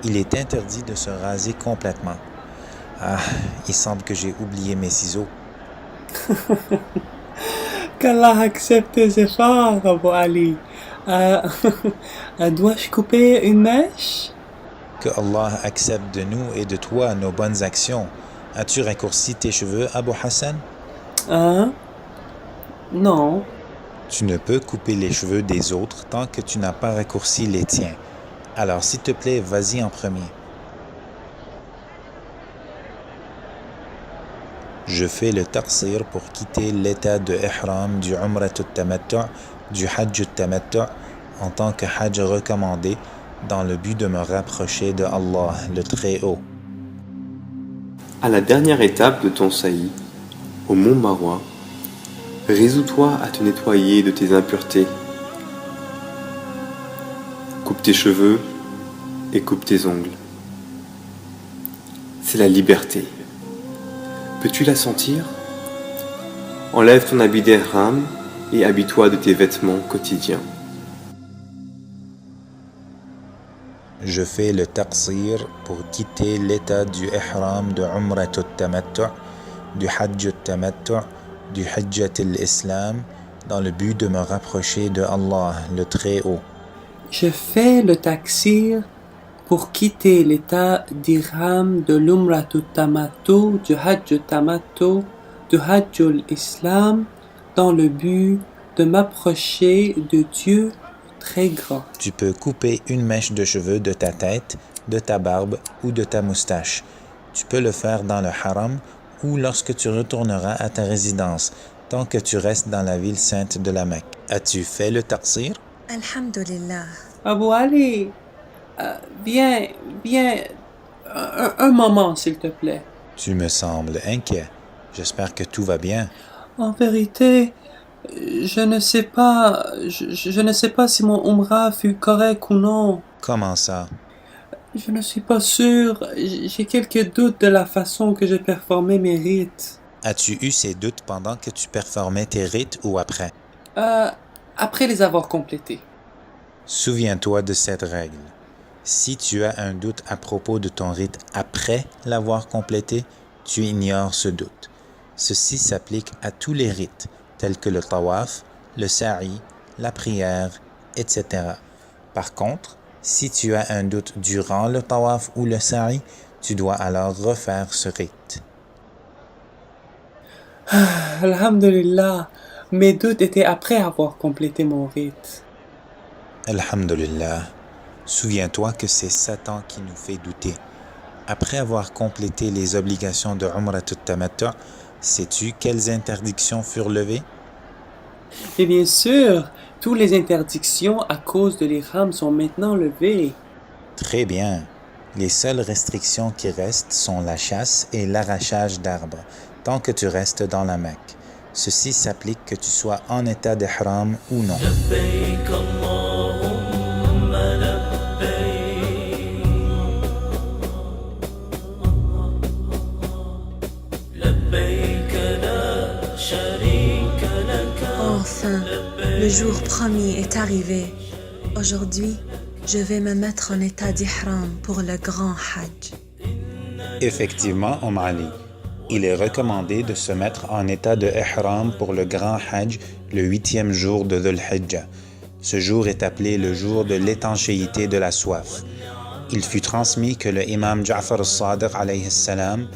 Il est interdit de se raser complètement. Ah, il semble que j'ai oublié mes ciseaux. Qu'Allah accepte tes efforts, Abu Ali. Dois-je couper une mèche? Que Allah accepte de nous et de toi nos bonnes actions. As-tu raccourci tes cheveux, Abu Hassan? Non. Tu ne peux couper les cheveux des autres tant que tu n'as pas raccourci les tiens. Alors, s'il te plaît, vas-y en premier. Je fais le taqsir pour quitter l'état de ihram du Umrat al-Tamattu' du Hajj al-Tamattu en tant que Hajj recommandé dans le but de me rapprocher de Allah, le Très-Haut. À la dernière étape de ton saï, au mont Marwa, résous-toi à te nettoyer de tes impuretés. Coupe tes cheveux et coupe tes ongles. C'est la liberté. Peux-tu la sentir? Enlève ton habit d'ihram et habille-toi de tes vêtements quotidiens. Je fais le taqsir pour quitter l'état du ihram de Umrat al-Tamattu, du Hajj al-Tamattu, du Hajjat al-Islam, dans le but de me rapprocher de Allah, le Très-Haut. Je fais le taksir pour quitter l'état d'Ihram de l'Umrat al-Tamattu, du Hajj al-Tamattu, du Hajj al-Islam, dans le but de m'approcher de Dieu très grand. Tu peux couper une mèche de cheveux de ta tête, de ta barbe ou de ta moustache. Tu peux le faire dans le haram ou lorsque tu retourneras à ta résidence, tant que tu restes dans la ville sainte de la Mecque. As-tu fait le taqsir? Alhamdulillah. Abu Ali, viens, un moment s'il te plaît. Tu me sembles inquiet. J'espère que tout va bien. En vérité, je ne sais pas si mon Umrah fut correct ou non. Comment ça? Je ne suis pas sûr. J'ai quelques doutes de la façon que j'ai performé mes rites. As-tu eu ces doutes pendant que tu performais tes rites ou après? Après les avoir complétés. Souviens-toi de cette règle. Si tu as un doute à propos de ton rite après l'avoir complété, tu ignores ce doute. Ceci s'applique à tous les rites, tels que le tawaf, le sa'i, la prière, etc. Par contre, si tu as un doute durant le tawaf ou le sa'i, tu dois alors refaire ce rite. Alhamdulillah, mes doutes étaient après avoir complété mon rite. Alhamdulillah, souviens-toi que c'est Satan qui nous fait douter. Après avoir complété les obligations de Umrat al-Tamattu, sais-tu quelles interdictions furent levées? Et bien sûr, toutes les interdictions à cause de l'Ihram sont maintenant levées. Très bien. Les seules restrictions qui restent sont la chasse et l'arrachage d'arbres, tant que tu restes dans la Mecque. Ceci s'applique que tu sois en état d'ihram ou non. لبيك اللهم لبيك لبيك لا شريك لك Enfin, le jour promis est arrivé. Aujourd'hui, je vais me mettre en état d'ihram pour le grand Hajj. Effectivement, Ali, il est recommandé de se mettre en état de ihram pour le grand Hajj le 8e jour de Dhul Hijjah. Ce jour est appelé le jour de l'étanchéité de la soif. Il fut transmis que le imam Ja'far al-Sadiq alayhi salam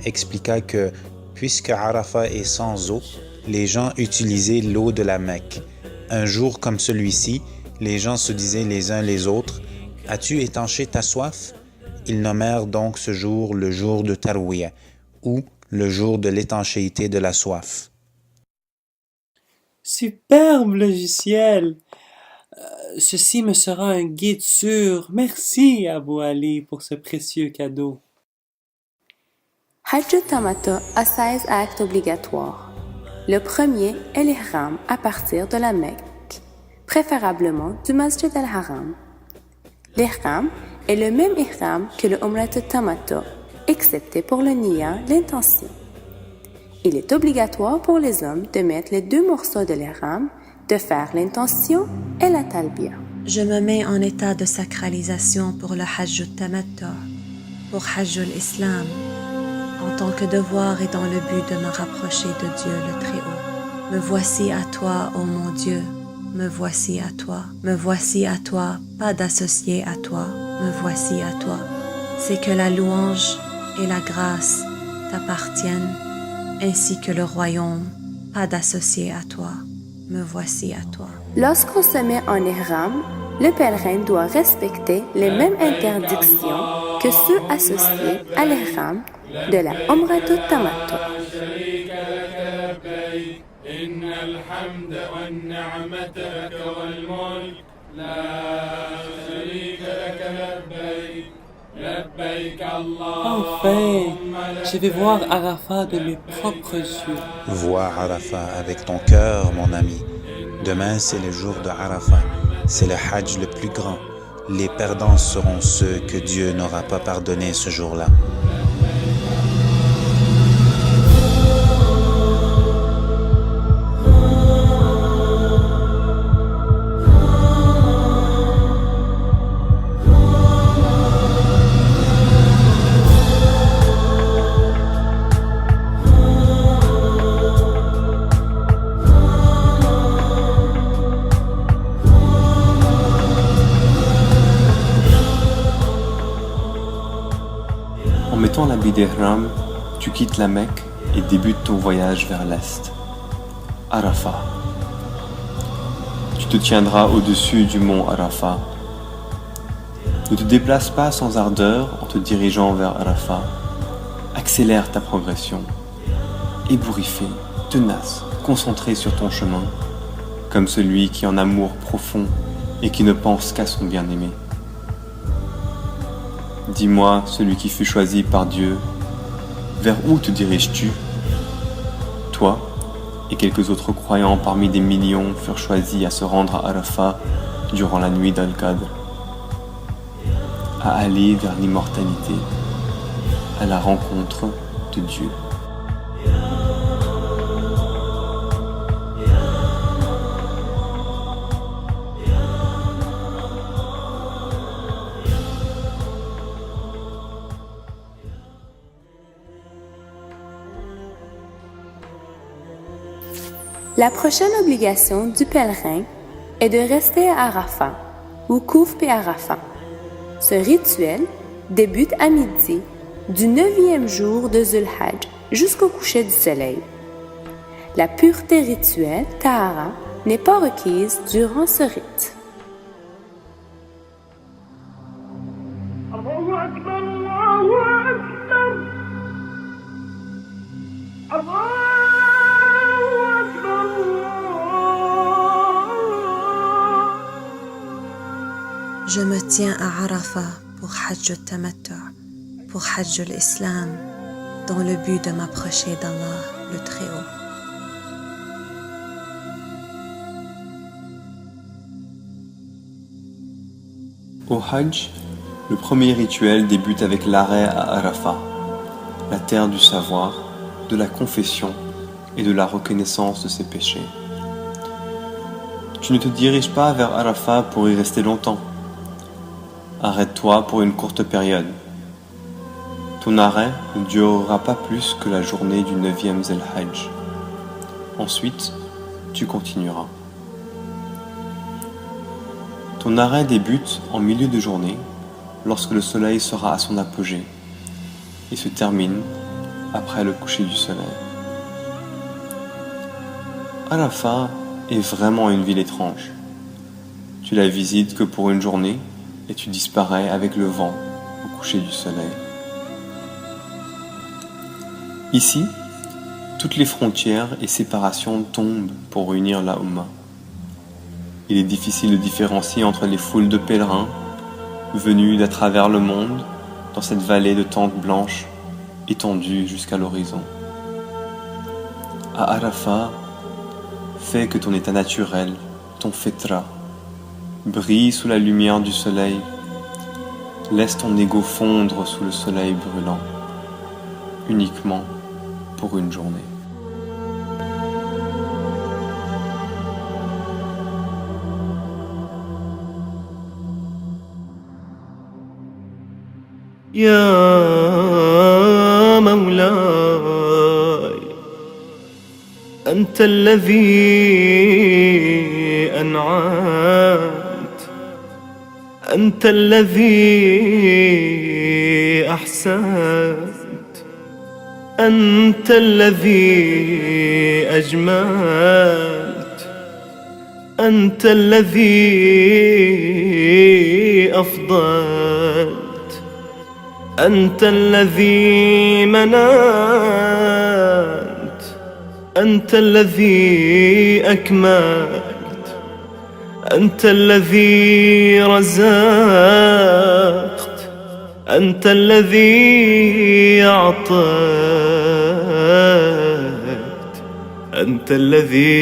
expliqua que, puisque Arafat est sans eau, les gens utilisaient l'eau de la Mecque. Un jour comme celui-ci, les gens se disaient les uns les autres, « As-tu étanché ta soif ?» Ils nommèrent donc ce jour le jour de Tarwiyah, ou le jour de l'étanchéité de la soif. Superbe logiciel! Ceci me sera un guide sûr. Merci, Abu Ali, pour ce précieux cadeau. Hajj al-Tamattu a 16 actes obligatoires. Le premier est l'ihram à partir de la Mecque, préférablement du Masjid al-Haram. L'ihram est le même ihram que le Umrat al-Tamattu, excepté pour le niya, l'intention. Il est obligatoire pour les hommes de mettre les 2 morceaux de l'ihram, de faire l'intention et la talbiya. Je me mets en état de sacralisation pour le Hajj al-Tamattu, pour Hajj al-Islam, en tant que devoir et dans le but de me rapprocher de Dieu le Très-Haut. Me voici à toi, ô mon Dieu, me voici à toi, me voici à toi, pas d'associé à toi, me voici à toi. C'est que la louange et la grâce t'appartiennent, ainsi que le royaume, pas d'associé à toi, me voici à toi. Lorsqu'on se met en ihram, le pèlerin doit respecter les mêmes interdictions que ceux associés à l'ihram de la Umrat al-Tamattu. الحمد والنعمة لك والملك لا شريك لك لبيك لبيك اللهم Enfin, je vais voir Arafat de mes propres yeux. Vois Arafat avec ton cœur, mon ami. Demain, c'est le jour de Arafat. C'est le Hajj le plus grand. Les perdants seront ceux que Dieu n'aura pas pardonné ce jour-là. En mettant l'habit d'Ihram, tu quittes la Mecque et débutes ton voyage vers l'Est. Arafat. Tu te tiendras au-dessus du mont Arafat. Ne te déplace pas sans ardeur en te dirigeant vers Arafat. Accélère ta progression. Ébouriffé, tenace, concentré sur ton chemin, comme celui qui en amour profond et qui ne pense qu'à son bien-aimé. Dis-moi, celui qui fut choisi par Dieu, vers où te diriges-tu? Toi et quelques autres croyants parmi des millions furent choisis à se rendre à Arafat durant la nuit d'Al-Qadr, à aller vers l'immortalité, à la rencontre de Dieu. La prochaine obligation du pèlerin est de rester à Arafat, Woukouf et Arafat. Ce rituel débute à midi du 9e jour de Zulhajj jusqu'au coucher du soleil. La pureté rituelle, Tahara, n'est pas requise durant ce rite. Je me tiens à Arafat pour Hajj al-Tamattu, pour Hajj al-Islam, dans le but de m'approcher d'Allah le Très-Haut. Au Hajj, le premier rituel débute avec l'arrêt à Arafat, la terre du savoir, de la confession et de la reconnaissance de ses péchés. Tu ne te diriges pas vers Arafat pour y rester longtemps. Arrête-toi pour une courte période. Ton arrêt ne durera pas plus que la journée du 9e Zulhajj. Ensuite, tu continueras. Ton arrêt débute en milieu de journée, lorsque le soleil sera à son apogée, et se termine après le coucher du soleil. Arafat est vraiment une ville étrange. Tu la visites que pour une journée, et tu disparais avec le vent au coucher du soleil. Ici, toutes les frontières et séparations tombent pour unir la Ummah. Il est difficile de différencier entre les foules de pèlerins venus d'à travers le monde dans cette vallée de tentes blanches étendue jusqu'à l'horizon. À Arafat, fais que ton état naturel, ton fitra, brille sous la lumière du soleil. Laisse ton ego fondre sous le soleil brûlant, uniquement pour une journée. يا مولاي أنت الذي أنعمت أنت الذي أحسنت أنت الذي أجملت أنت الذي أفضلت أنت الذي مننت أنت الذي أكملت أنت الذي رزقت أنت الذي أعطيت أنت الذي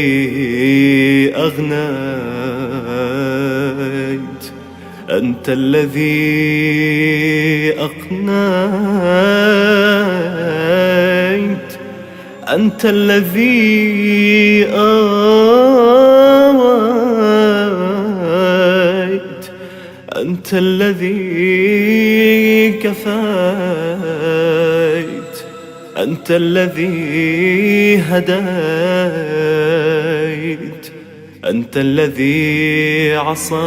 أغنيت أنت الذي أقنيت أنت الذي آويت أنت الذي كفيت أنت الذي هديت أنت الذي عصيت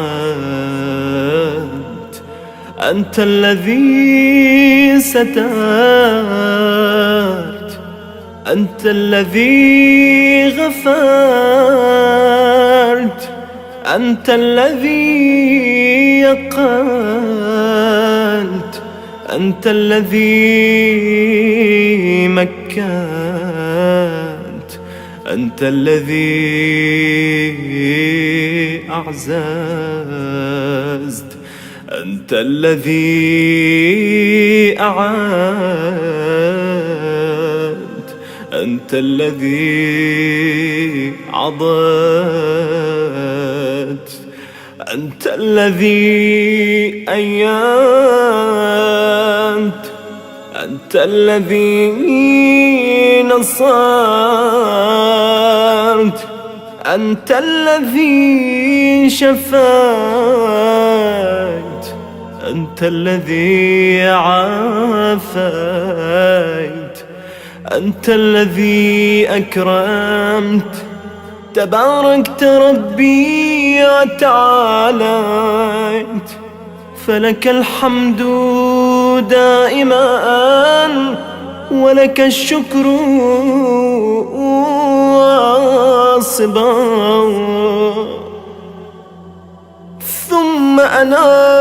أنت الذي سترت أنت الذي غفرت أنت الذي يقلت أنت الذي مكنت أنت الذي أعززت أنت الذي أعانت أنت الذي عضدت أنت الذي أينت أنت الذي نصرت أنت الذي شفيت أنت الذي عافيت أنت الذي أكرمت تباركت ربي وتعاليت فلك الحمد دائما ولك الشكر واصبا ثم أنا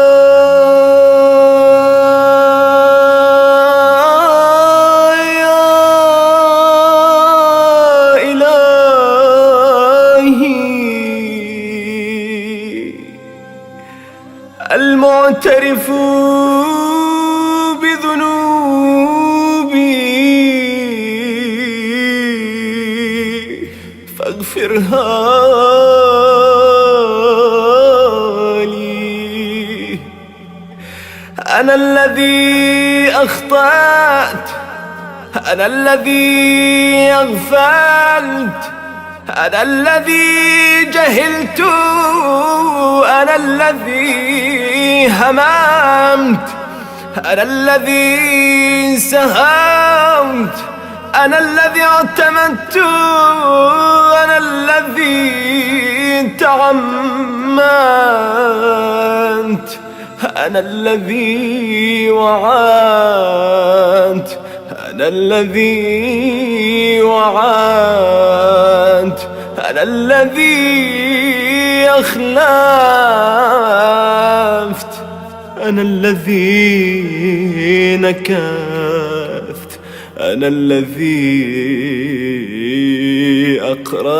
المعترف بذنوبي فاغفرها لي أنا الذي أخطأت أنا الذي أغفلت أنا الذي جهلت أنا الذي هممت أنا الذي سهمت أنا الذي اعتمدت أنا الذي تعمدت أنا الذي وعدت أنا الذي وعدت أنا الذي أخلفت أنا الذي نكثت أنا الذي أقررت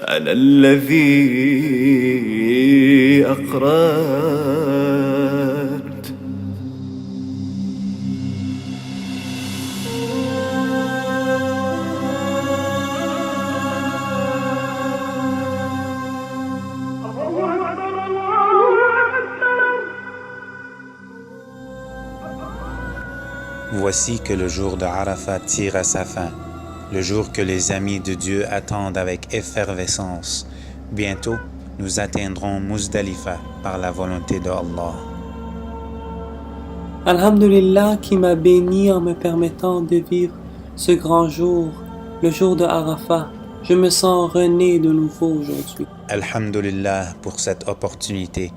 أنا الذي أقررت Voici que le jour de Arafat tire à sa fin, le jour que les amis de Dieu attendent avec effervescence. Bientôt, nous atteindrons Muzdalifa par la volonté de Allah. Alhamdulillah qui m'a béni en me permettant de vivre ce grand jour, le jour de Arafat. Je me sens rené de nouveau aujourd'hui. Alhamdulillah pour cette opportunité.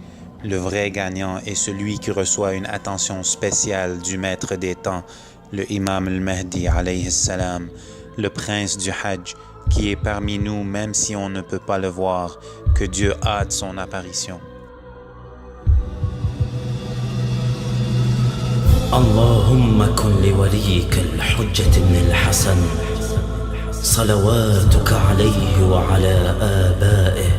Le vrai gagnant est celui qui reçoit une attention spéciale du maître des temps, le imam al-Mahdi alayhi salam, le prince du Hajj, qui est parmi nous même si on ne peut pas le voir, que Dieu hâte son apparition. اللهم كن لوليك الحجة بن الحسن صلواتك عليه وعلى آبائه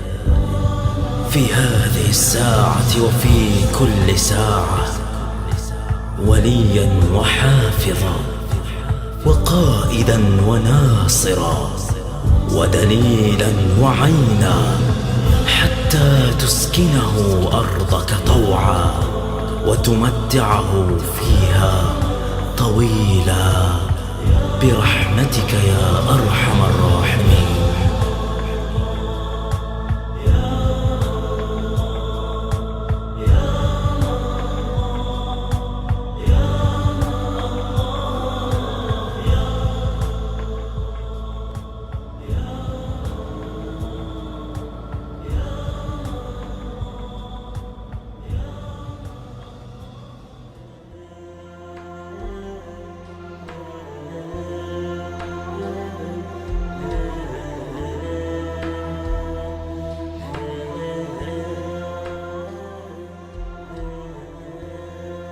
في هذه الساعة وفي كل ساعة وليا وحافظا وقائدا وناصرا ودليلا وعينا حتى تسكنه أرضك طوعا وتمتعه فيها طويلا برحمتك يا أرحم الراحمين.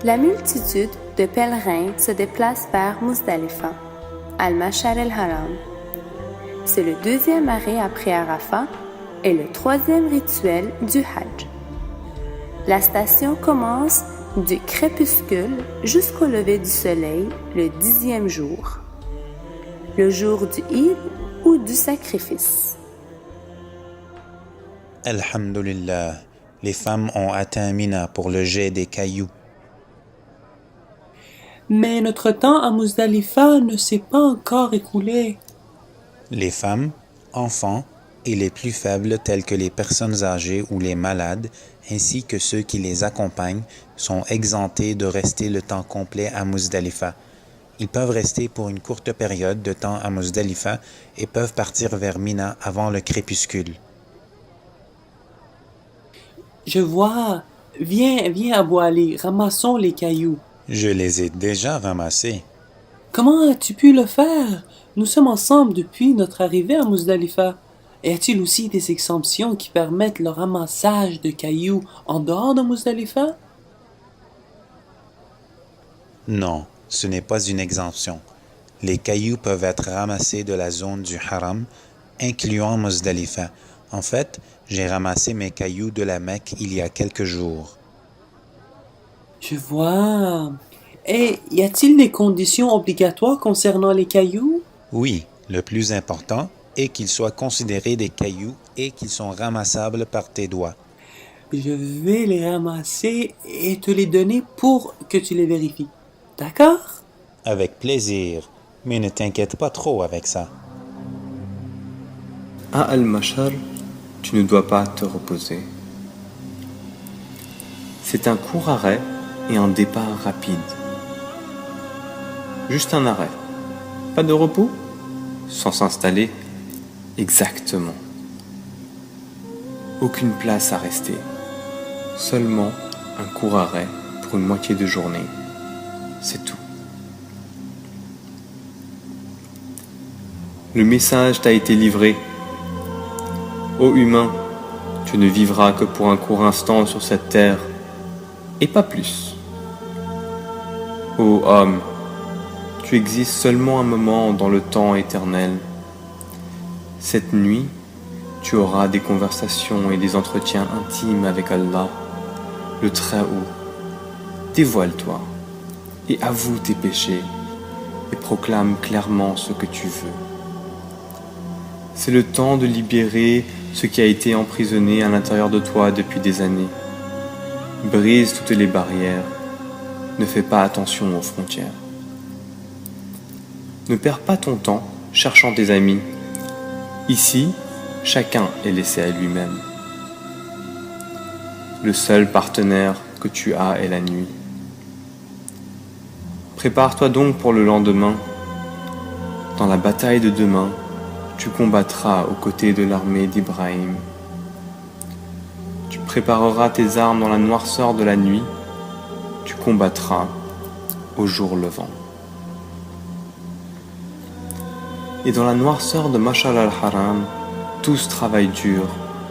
La multitude de pèlerins se déplace vers Muzdalifa, Al-Mashar el-Haram. C'est le deuxième arrêt après Arafat et le troisième rituel du Hajj. La station commence du crépuscule jusqu'au lever du soleil le 10e jour, le jour du Eid ou du sacrifice. Alhamdulillah, les femmes ont atteint Mina pour le jet des cailloux. Mais notre temps à Muzdalifa ne s'est pas encore écoulé. Les femmes, enfants et les plus faibles tels que les personnes âgées ou les malades, ainsi que ceux qui les accompagnent, sont exemptés de rester le temps complet à Muzdalifa. Ils peuvent rester pour une courte période de temps à Muzdalifa et peuvent partir vers Mina avant le crépuscule. Je vois. Viens, Abou Ali, ramassons les cailloux. Je les ai déjà ramassés. Comment as-tu pu le faire? Nous sommes ensemble depuis notre arrivée à Muzdalifa. Y a-t-il aussi des exemptions qui permettent le ramassage de cailloux en dehors de Muzdalifa? Non, ce n'est pas une exemption. Les cailloux peuvent être ramassés de la zone du Haram, incluant Muzdalifa. En fait, j'ai ramassé mes cailloux de la Mecque il y a quelques jours. Je vois. Et y a-t-il des conditions obligatoires concernant les cailloux? Oui, le plus important est qu'ils soient considérés des cailloux et qu'ils sont ramassables par tes doigts. Je vais les ramasser et te les donner pour que tu les vérifies. D'accord? Avec plaisir, mais ne t'inquiète pas trop avec ça. À Al-Mashar, tu ne dois pas te reposer. C'est un court arrêt et un départ rapide. Juste un arrêt. Pas de repos? Sans s'installer? Exactement. Aucune place à rester. Seulement un court arrêt pour une moitié de journée. C'est tout. Le message t'a été livré. Ô humain, tu ne vivras que pour un court instant sur cette terre, et pas plus. Ô homme, tu existes seulement un moment dans le temps éternel. Cette nuit, tu auras des conversations et des entretiens intimes avec Allah, le Très-Haut. Dévoile-toi et avoue tes péchés et proclame clairement ce que tu veux. C'est le temps de libérer ce qui a été emprisonné à l'intérieur de toi depuis des années. Brise toutes les barrières. Ne fais pas attention aux frontières. Ne perds pas ton temps cherchant des amis. Ici, chacun est laissé à lui-même. Le seul partenaire que tu as est la nuit. Prépare-toi donc pour le lendemain. Dans la bataille de demain, tu combattras aux côtés de l'armée d'Ibrahim. Tu prépareras tes armes dans la noirceur de la nuit. Tu combattras au jour levant. Et dans la noirceur de Mashar al-Haram, tous travaillent dur,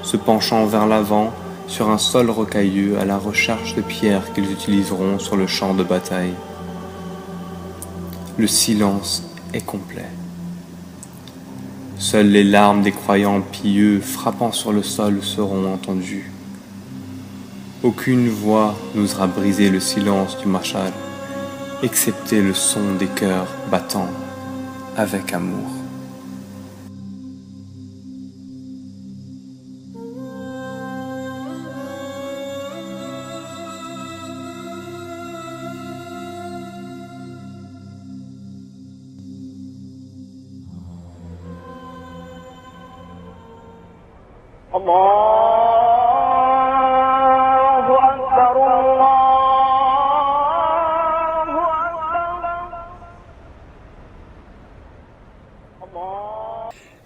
se penchant vers l'avant sur un sol rocailleux à la recherche de pierres qu'ils utiliseront sur le champ de bataille. le silence est complet. Seules les larmes des croyants pieux frappant sur le sol seront entendues. Aucune voix n'osera briser le silence du mashal, excepté le son des cœurs battant avec amour.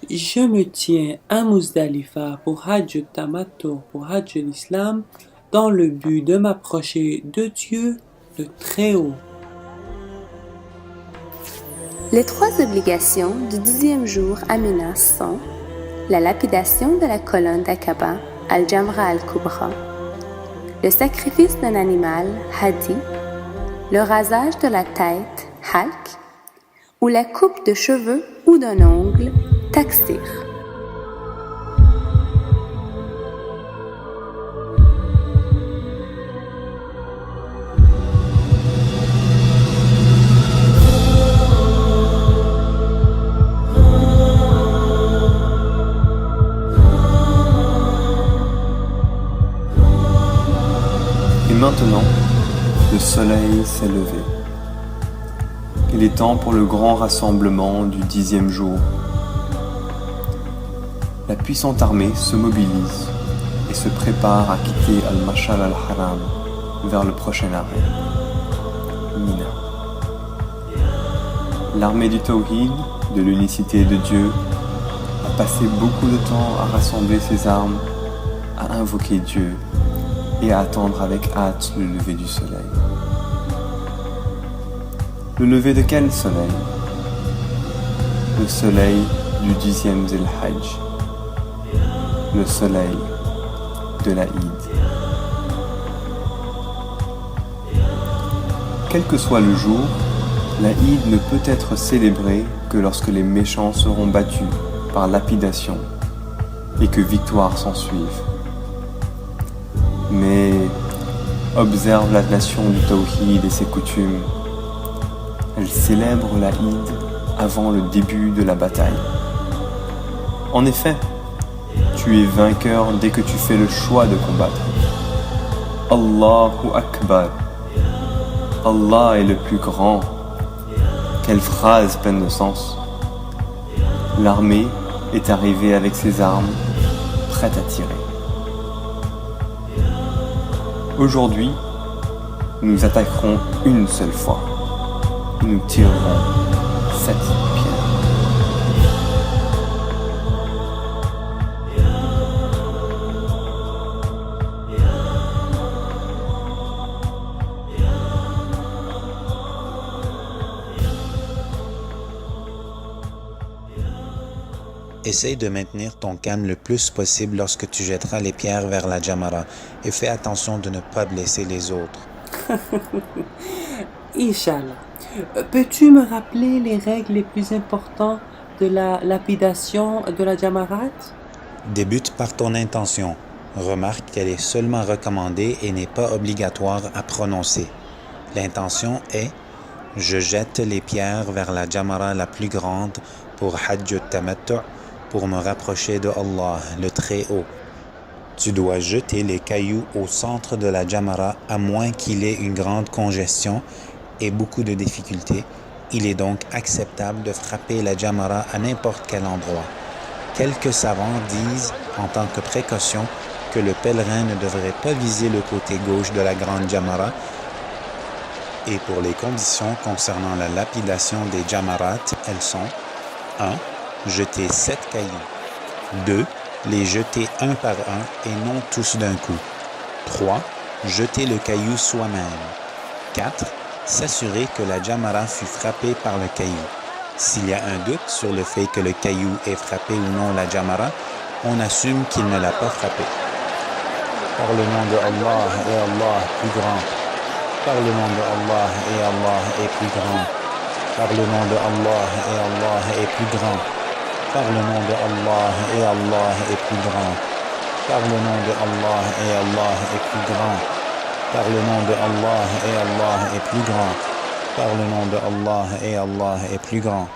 Je me tiens à Muzdalifa pour Hajj Tamattu, pour Hajj l'Islam, dans le but de m'approcher de Dieu le Très-Haut. Les 3 obligations du 10e jour à Mina sont la lapidation de la colonne d'Aqaba, Al-Jamra Al-Kubra, le sacrifice d'un animal, Hadi, le rasage de la tête, Halq, ou la coupe de cheveux ou d'un ongle, Taksir. Et maintenant, le soleil s'est levé. Il est temps pour le grand rassemblement du 10e jour. La puissante armée se mobilise et se prépare à quitter Al-Mashal Al-Haram vers le prochain arrêt, Mina. L'armée du Tawhid, de l'unicité de Dieu, a passé beaucoup de temps à rassembler ses armes, à invoquer Dieu et à attendre avec hâte le lever du soleil. Le lever de quel soleil? Le soleil du 10e Zil-Hajj. Le soleil de la Eid. Quel que soit le jour, la Eid ne peut être célébrée que lorsque les méchants seront battus par lapidation et que victoire s'ensuive. Mais observe la nation du Tawhid et ses coutumes. Elle célèbre la Eid avant le début de la bataille. En effet, tu es vainqueur dès que tu fais le choix de combattre. Allahu Akbar. Allah est le plus grand. Quelle phrase pleine de sens. L'armée est arrivée avec ses armes, prête à tirer. Aujourd'hui, nous attaquerons une seule fois. Nous tirerons 7 pierres. Essaye de maintenir ton calme le plus possible lorsque tu jetteras les pierres vers la Jamara et fais attention de ne pas blesser les autres. Inch'Allah. Peux-tu me rappeler les règles les plus importantes de la lapidation de la Jamarat? Débute par ton intention. Remarque qu'elle est seulement recommandée et n'est pas obligatoire à prononcer. L'intention est « Je jette les pierres vers la Jamara la plus grande pour Hajj Tamattu, pour me rapprocher de Allah, le Très-Haut. » Tu dois jeter les cailloux au centre de la Jamara à moins qu'il ait une grande congestion et beaucoup de difficultés. Il est donc acceptable de frapper la Jamara à n'importe quel endroit. Quelques savants disent, en tant que précaution, que le pèlerin ne devrait pas viser le côté gauche de la grande Jamara. Et pour les conditions concernant la lapidation des Jamarat, elles sont 1. Jeter 7 cailloux. 2. Les jeter un par un et non tous d'un coup. 3. Jeter le caillou soi-même. 4. S'assurer que la Jamara fut frappée par le caillou. S'il y a un doute sur le fait que le caillou ait frappé ou non la Jamara, on assume qu'il ne l'a pas frappé. Par le nom de Allah et Allah plus grand. Par le nom de Allah et Allah est plus grand. Par le nom de Allah et Allah est plus grand. Par le nom de Allah et Allah est plus grand. Par le nom de Allah et Allah est plus grand. Par le nom de Allah et Allah est plus grand. Par le nom de Allah et Allah est plus grand.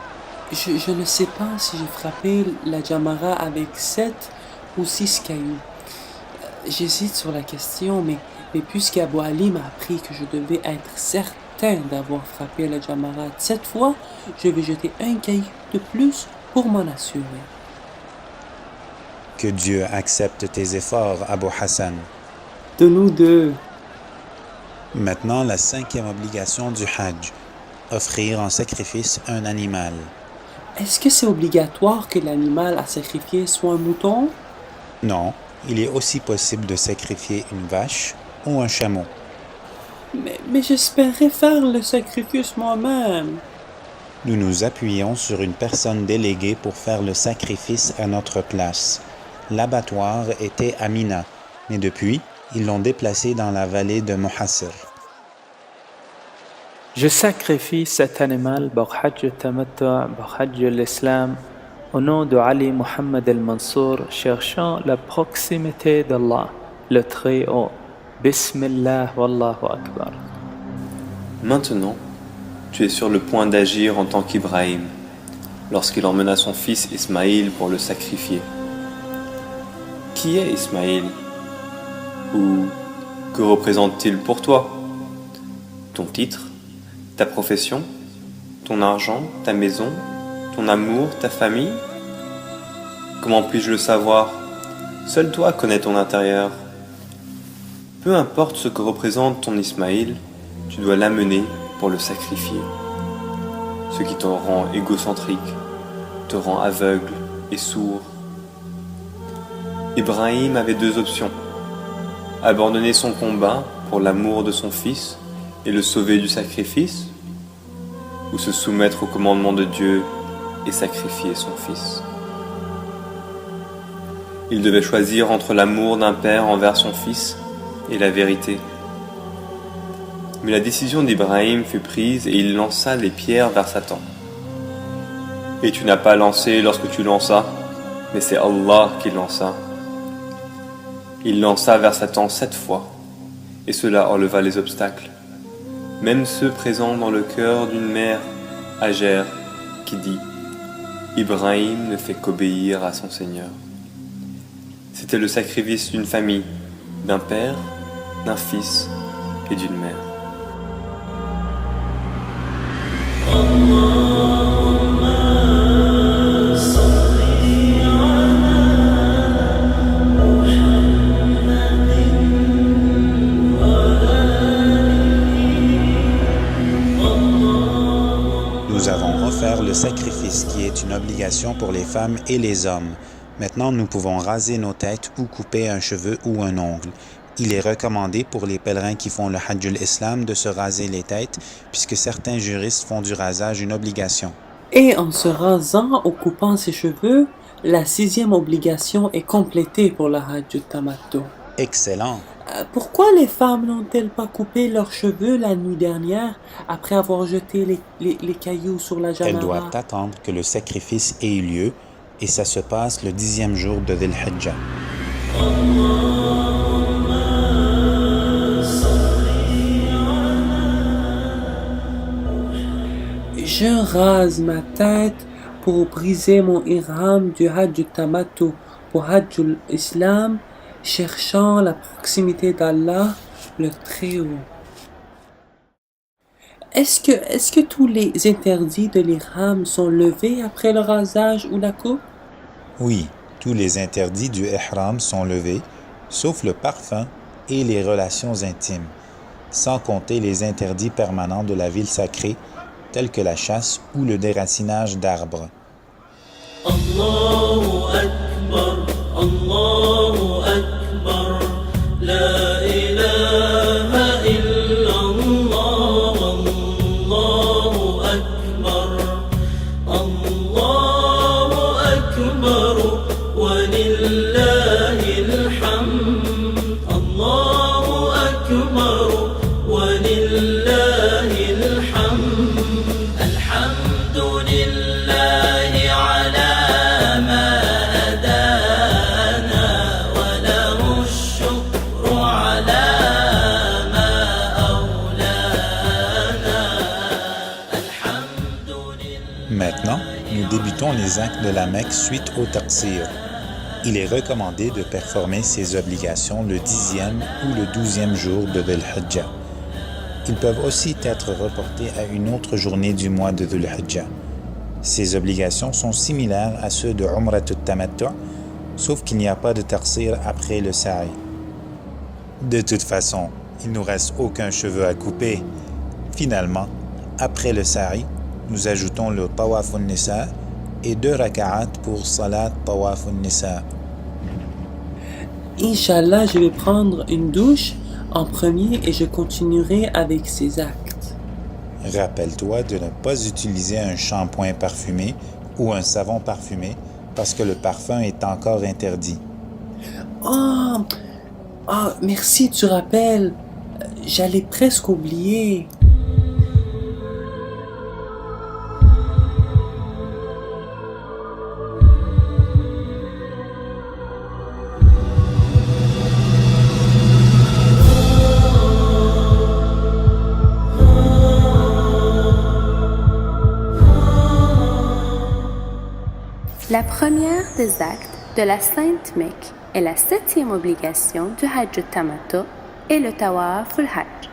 Je ne sais pas si j'ai frappé la Jamara avec 7 ou 6 cailloux. J'hésite sur la question, mais puisqu'Abou Ali m'a appris que je devais être certain d'avoir frappé la Jamara 7 fois, je vais jeter un caillou de plus pour m'en assurer. Que Dieu accepte tes efforts, Abu Hassan. De nous deux. Maintenant, la 5e obligation du Hajj. Offrir en sacrifice un animal. Est-ce que c'est obligatoire que l'animal à sacrifier soit un mouton? Non, il est aussi possible de sacrifier une vache ou un chameau. Mais j'espérais faire le sacrifice moi-même. Nous nous appuyons sur une personne déléguée pour faire le sacrifice à notre place. L'abattoir était à Mina, mais depuis, ils l'ont déplacé dans la vallée de Muhassir. Je sacrifie cet animal pour Hajj al-Tamattu', pour Hajj al-Islam, au nom de Ali Mohammed al-Mansour, cherchant la proximité d'Allah, le Très-Haut. Bismillah wallahu akbar. Maintenant, tu es sur le point d'agir en tant qu'Ibrahim, lorsqu'il emmena son fils Ismaïl pour le sacrifier. Qui est Ismaïl? Ou que représente-t-il pour toi? Ton titre, ta profession, ton argent, ta maison, ton amour, ta famille? Comment puis-je le savoir? Seul toi connais ton intérieur. Peu importe ce que représente ton Ismaïl, tu dois l'amener pour le sacrifier. Ce qui te rend égocentrique, te rend aveugle et sourd. Ibrahim avait 2 options. Abandonner son combat pour l'amour de son fils et le sauver du sacrifice, ou se soumettre au commandement de Dieu et sacrifier son fils. Il devait choisir entre l'amour d'un père envers son fils et la vérité. Mais la décision d'Ibrahim fut prise et il lança les pierres vers Satan. Et tu n'as pas lancé lorsque tu lanças, mais c'est Allah qui lança. Il lança vers Satan 7 fois, et cela enleva les obstacles, même ceux présents dans le cœur d'une mère, Hajar, qui dit « Ibrahim ne fait qu'obéir à son Seigneur ». C'était le sacrifice d'une famille, d'un père, d'un fils et d'une mère. Nous avons offert le sacrifice qui est une obligation pour les femmes et les hommes. Maintenant, nous pouvons raser nos têtes ou couper un cheveu ou un ongle. Il est recommandé pour les pèlerins qui font le Hajj al-Islam de se raser les têtes, puisque certains juristes font du rasage une obligation. Et en se rasant ou coupant ses cheveux, la 6e obligation est complétée pour le Hajj al-Tamattu'. Excellent! Pourquoi les femmes n'ont-elles pas coupé leurs cheveux la nuit dernière après avoir jeté les cailloux sur la Jamara? Elles doivent attendre que le sacrifice ait eu lieu, et ça se passe le 10e jour de Dhul Hijjah. Je rase ma tête pour briser mon ihram du Hajj al-Tamattu' pour Hajj al-Islam, cherchant la proximité d'Allah, le Très-Haut. Est-ce que tous les interdits de l'ihram sont levés après le rasage ou la coupe? Oui, tous les interdits du ihram sont levés, sauf le parfum et les relations intimes, sans compter les interdits permanents de la ville sacrée, tels que la chasse ou le déracinage d'arbres. Allahu Akbar, Allahu Akbar, la ilaha illallah, Allahu Akbar, Allahu Akbar, wa lillahil hamd, Allahu Akbar, wa lillahil hamd, alhamd. débutons les actes de la Mecque suite au taqsir. Il est recommandé de performer ces obligations le 10e ou le 12e jour de Dhul Hijjah. Ils peuvent aussi être reportés à une autre journée du mois de Dhul Hijjah. Ces obligations sont similaires à ceux de Umrat al-Tamattu', sauf qu'il n'y a pas de taqsir après le sa'i. De toute façon, il ne nous reste aucun cheveu à couper. Finalement, après le sa'i, nous ajoutons le tawaf al-nisa et 2 raka'at pour salat tawaf al-nisa. Inch'Allah, je vais prendre une douche en premier et je continuerai avec ces actes. Rappelle-toi de ne pas utiliser un shampoing parfumé ou un savon parfumé parce que le parfum est encore interdit. Oh, merci, tu rappelles. J'allais presque oublier. La première des actes de la Sainte Mecque est la 7e obligation du Hajj al-Tamattu' et le Tawaf al-Hajj,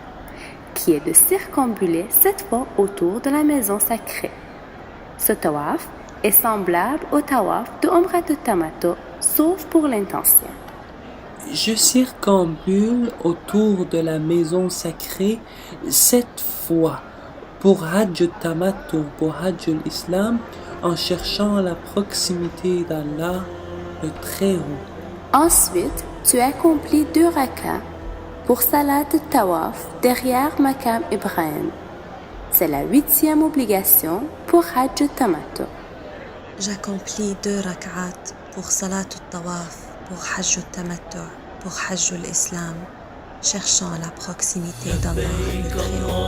qui est de circumambuler 7 fois autour de la maison sacrée. Ce tawaf est semblable au tawaf de Umrat al-Tamattu', sauf pour l'intention. Je circambule autour de la maison sacrée 7 fois pour Hajj al-Tamattu', pour Hajj al-Islam, en cherchant la proximité d'Allah, le Très-Haut. Ensuite, tu accomplis 2 rak'ahs pour Salat al-Tawaf derrière Maqam Ibrahim. C'est la 8e obligation pour Hajj al-Tamattu'. J'accomplis 2 rak'at pour Salat al-Tawaf, pour Hajj al-Tamattu', pour Hajj al-Islam, cherchant la proximité d'Allah, le Très-Haut.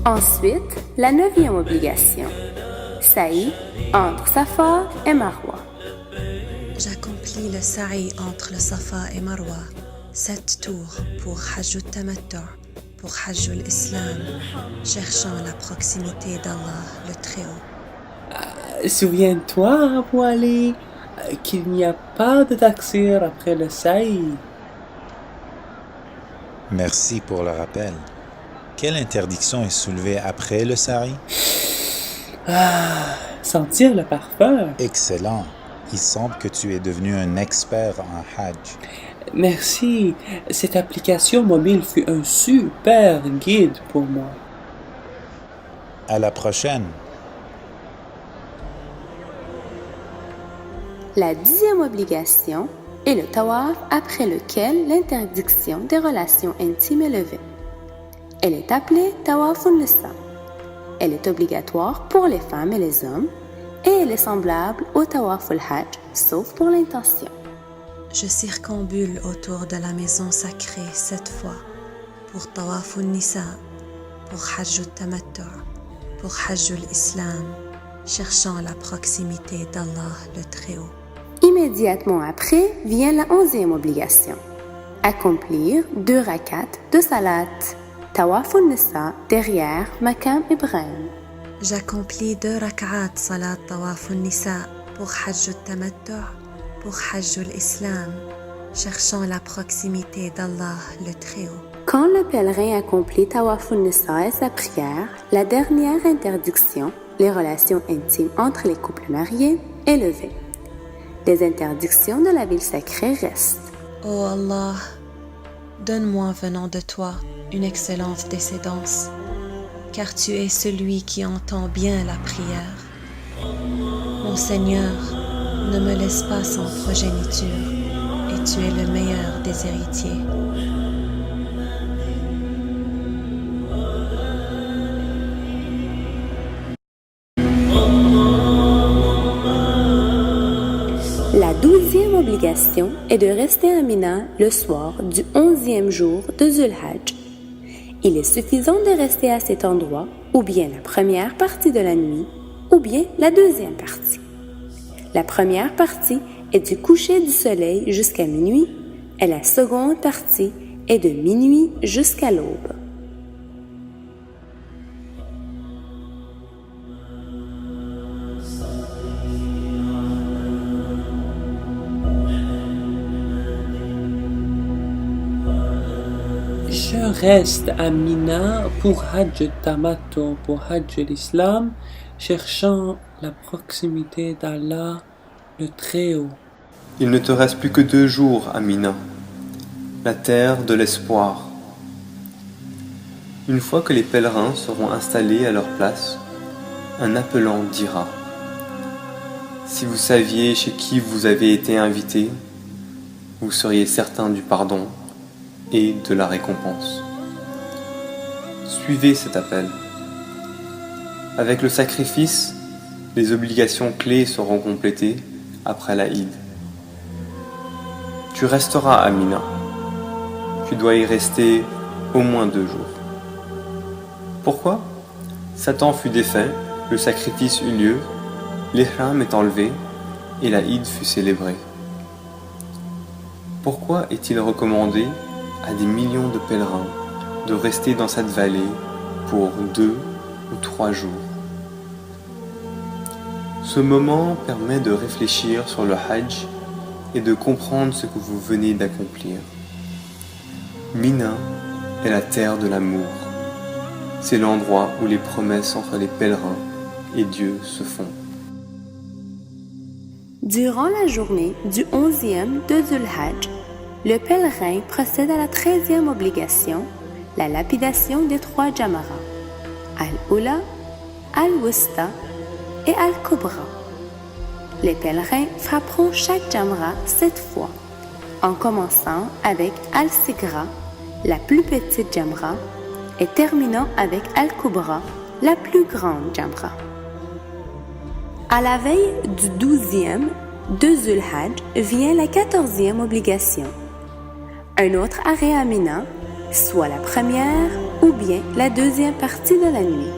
Ensuite, la 9e obligation, sa'i entre Safa et Marwa. J'accomplis le sa'i entre le Safa et Marwa, 7 tours pour Hajj al-Tamattu', pour Hajj al-Islam, cherchant la proximité d'Allah, le Très-Haut. Souviens-toi, Abu Ali, qu'il n'y a pas de taqsir après le sa'i. Merci pour le rappel. Quelle interdiction est soulevée après le sa'i? Sentir le parfum. Excellent. Il semble que tu es devenu un expert en Hajj. Merci. Cette application mobile fut un super guide pour moi. À la prochaine. La 10e obligation est le tawaf après lequel l'interdiction des relations intimes est levée. Elle est appelée Tawaf al-Nisa. Elle est obligatoire pour les femmes et les hommes et elle est semblable au Tawaf al-Hajj, sauf pour l'intention. Je circambule autour de la maison sacrée 7 fois pour Tawaf al-Nisa, pour Hajj al-Tamattu', pour Hajj al-Islam, cherchant la proximité d'Allah, le Très-Haut. Immédiatement après vient la 11e obligation, accomplir 2 rak'at de salat Tawaf al-Nisa derrière Maqam Ibrahim. J'accomplis 2 rak'at salat Tawaf al-Nisa pour Hajj al-Tamattu', pour Hajj al-Islam, cherchant la proximité d'Allah, le Très-Haut. Quand le pèlerin accomplit Tawaf al-Nisa et sa prière, la dernière interdiction, les relations intimes entre les couples mariés, est levée. Les interdictions de la ville sacrée restent. Ô Allah, donne-moi venant de toi une excellente descendance, car tu es celui qui entend bien la prière. Mon Seigneur, ne me laisse pas sans progéniture, et tu es le meilleur des héritiers. La 12e obligation est de rester à Mina le soir du 11e jour de Dhul Hajj. Il est suffisant de rester à cet endroit, ou bien la première partie de la nuit, ou bien la deuxième partie. La première partie est du coucher du soleil jusqu'à minuit, et la seconde partie est de minuit jusqu'à l'aube. reste à Mina pour Hajj Tamattu, pour Hajj l'Islam, cherchant la proximité d'Allah, le Très-Haut. Il ne te reste plus que 2 jours à Mina, la terre de l'espoir. Une fois que les pèlerins seront installés à leur place, un appelant dira : si vous saviez chez qui vous avez été invité, vous seriez certain du pardon et de la récompense. Suivez cet appel. Avec le sacrifice, les obligations clés seront complétées après la Eid. Tu resteras à Mina. Tu dois y rester au moins 2 jours. Pourquoi ? Satan fut défait, le sacrifice eut lieu, l'ihram est enlevé et la Eid fut célébrée. Pourquoi est-il recommandé à des millions de pèlerins de rester dans cette vallée pour 2 ou 3 jours ? Ce moment permet de réfléchir sur le Hajj et de comprendre ce que vous venez d'accomplir. Mina est la terre de l'amour. C'est l'endroit où les promesses entre les pèlerins et Dieu se font. Durant la journée du 11e de Dhul-Hajj, le pèlerin procède à la 13e obligation, la lapidation des 3 Jamara, Al-Ula, Al-Wusta et Al-Kubra. Les pèlerins frapperont chaque Jamra 7 fois, en commençant avec Al-Sigra, la plus petite Jamra, et terminant avec Al-Kubra, la plus grande Jamra. À la veille du 12e de Dhul-Hajj vient la 14e obligation. Un autre arrêt à Mina, soit la première ou bien la 2e partie de la nuit.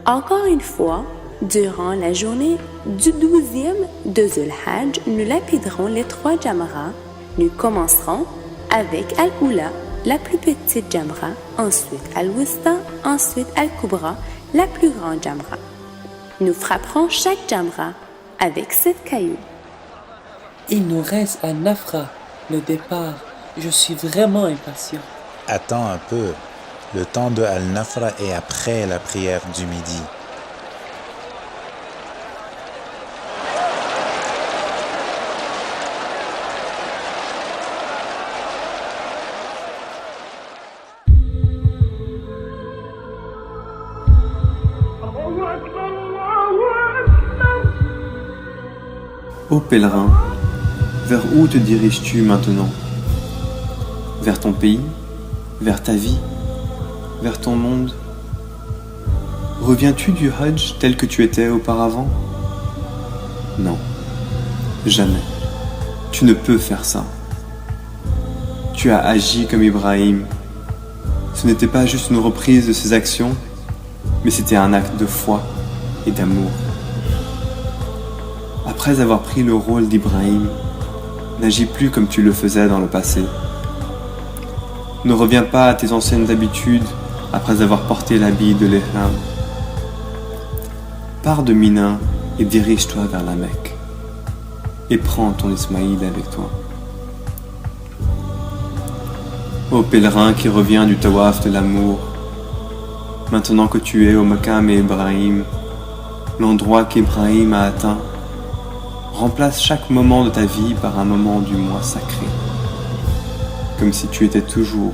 Encore une fois, durant la journée du 12e de Dhul-Hajj, nous lapiderons les 3 Jamra. Nous commencerons avec Al-Ula, la plus petite Jamra, ensuite Al-Wusta, ensuite Al-Kubra, la plus grande Jamra. Nous frapperons chaque Jamra avec 7 cailloux. Il nous reste à Nafra, le départ. Je suis vraiment impatient. Attends un peu. Le temps de Al-Nafra est après la prière du midi. Ô pèlerin, vers où te diriges-tu maintenant ? Vers ton pays ? Vers ta vie ? Vers ton monde ? Reviens-tu du Hajj tel que tu étais auparavant ? Non, jamais. Tu ne peux faire ça. Tu as agi comme Ibrahim. Ce n'était pas juste une reprise de ses actions, mais c'était un acte de foi et d'amour. Après avoir pris le rôle d'Ibrahim, n'agis plus comme tu le faisais dans le passé. Ne reviens pas à tes anciennes habitudes après avoir porté l'habit de l'Ihram. Pars de Mina et dirige-toi vers la Mecque. Et prends ton Ismaïl avec toi. Ô pèlerin qui revient du tawaf de l'amour, maintenant que tu es au Maqam et Ibrahim, l'endroit qu'Ibrahim a atteint, remplace chaque moment de ta vie par un moment du mois sacré, comme si tu étais toujours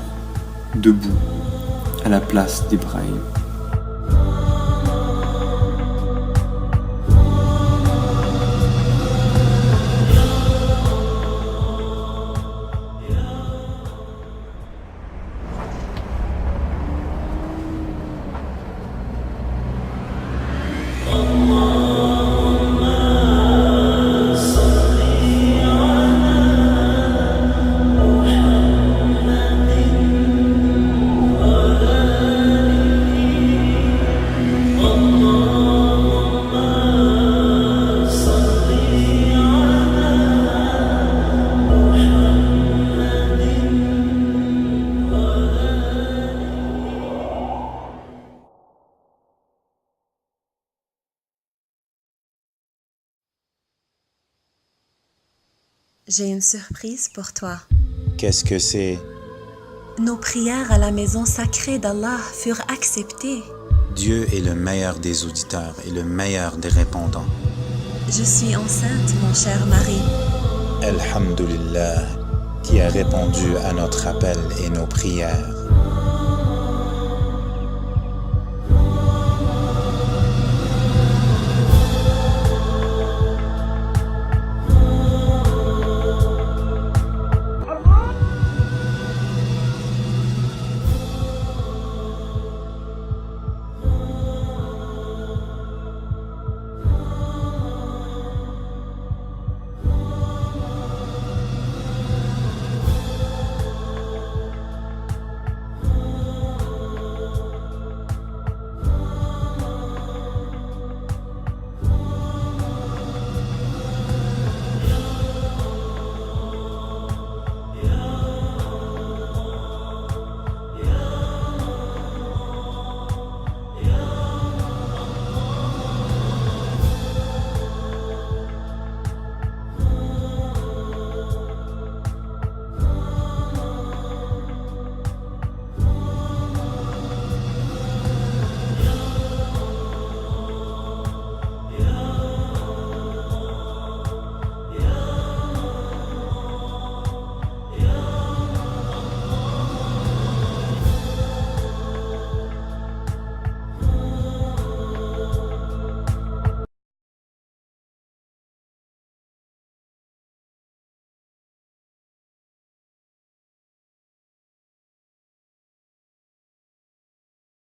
debout à la place d'Ibrahim. J'ai une surprise pour toi. Qu'est-ce que c'est ? Nos prières à la maison sacrée d'Allah furent acceptées. Dieu est le meilleur des auditeurs et le meilleur des répondants. Je suis enceinte, mon cher mari. Alhamdulillah, qui a répondu à notre appel et nos prières.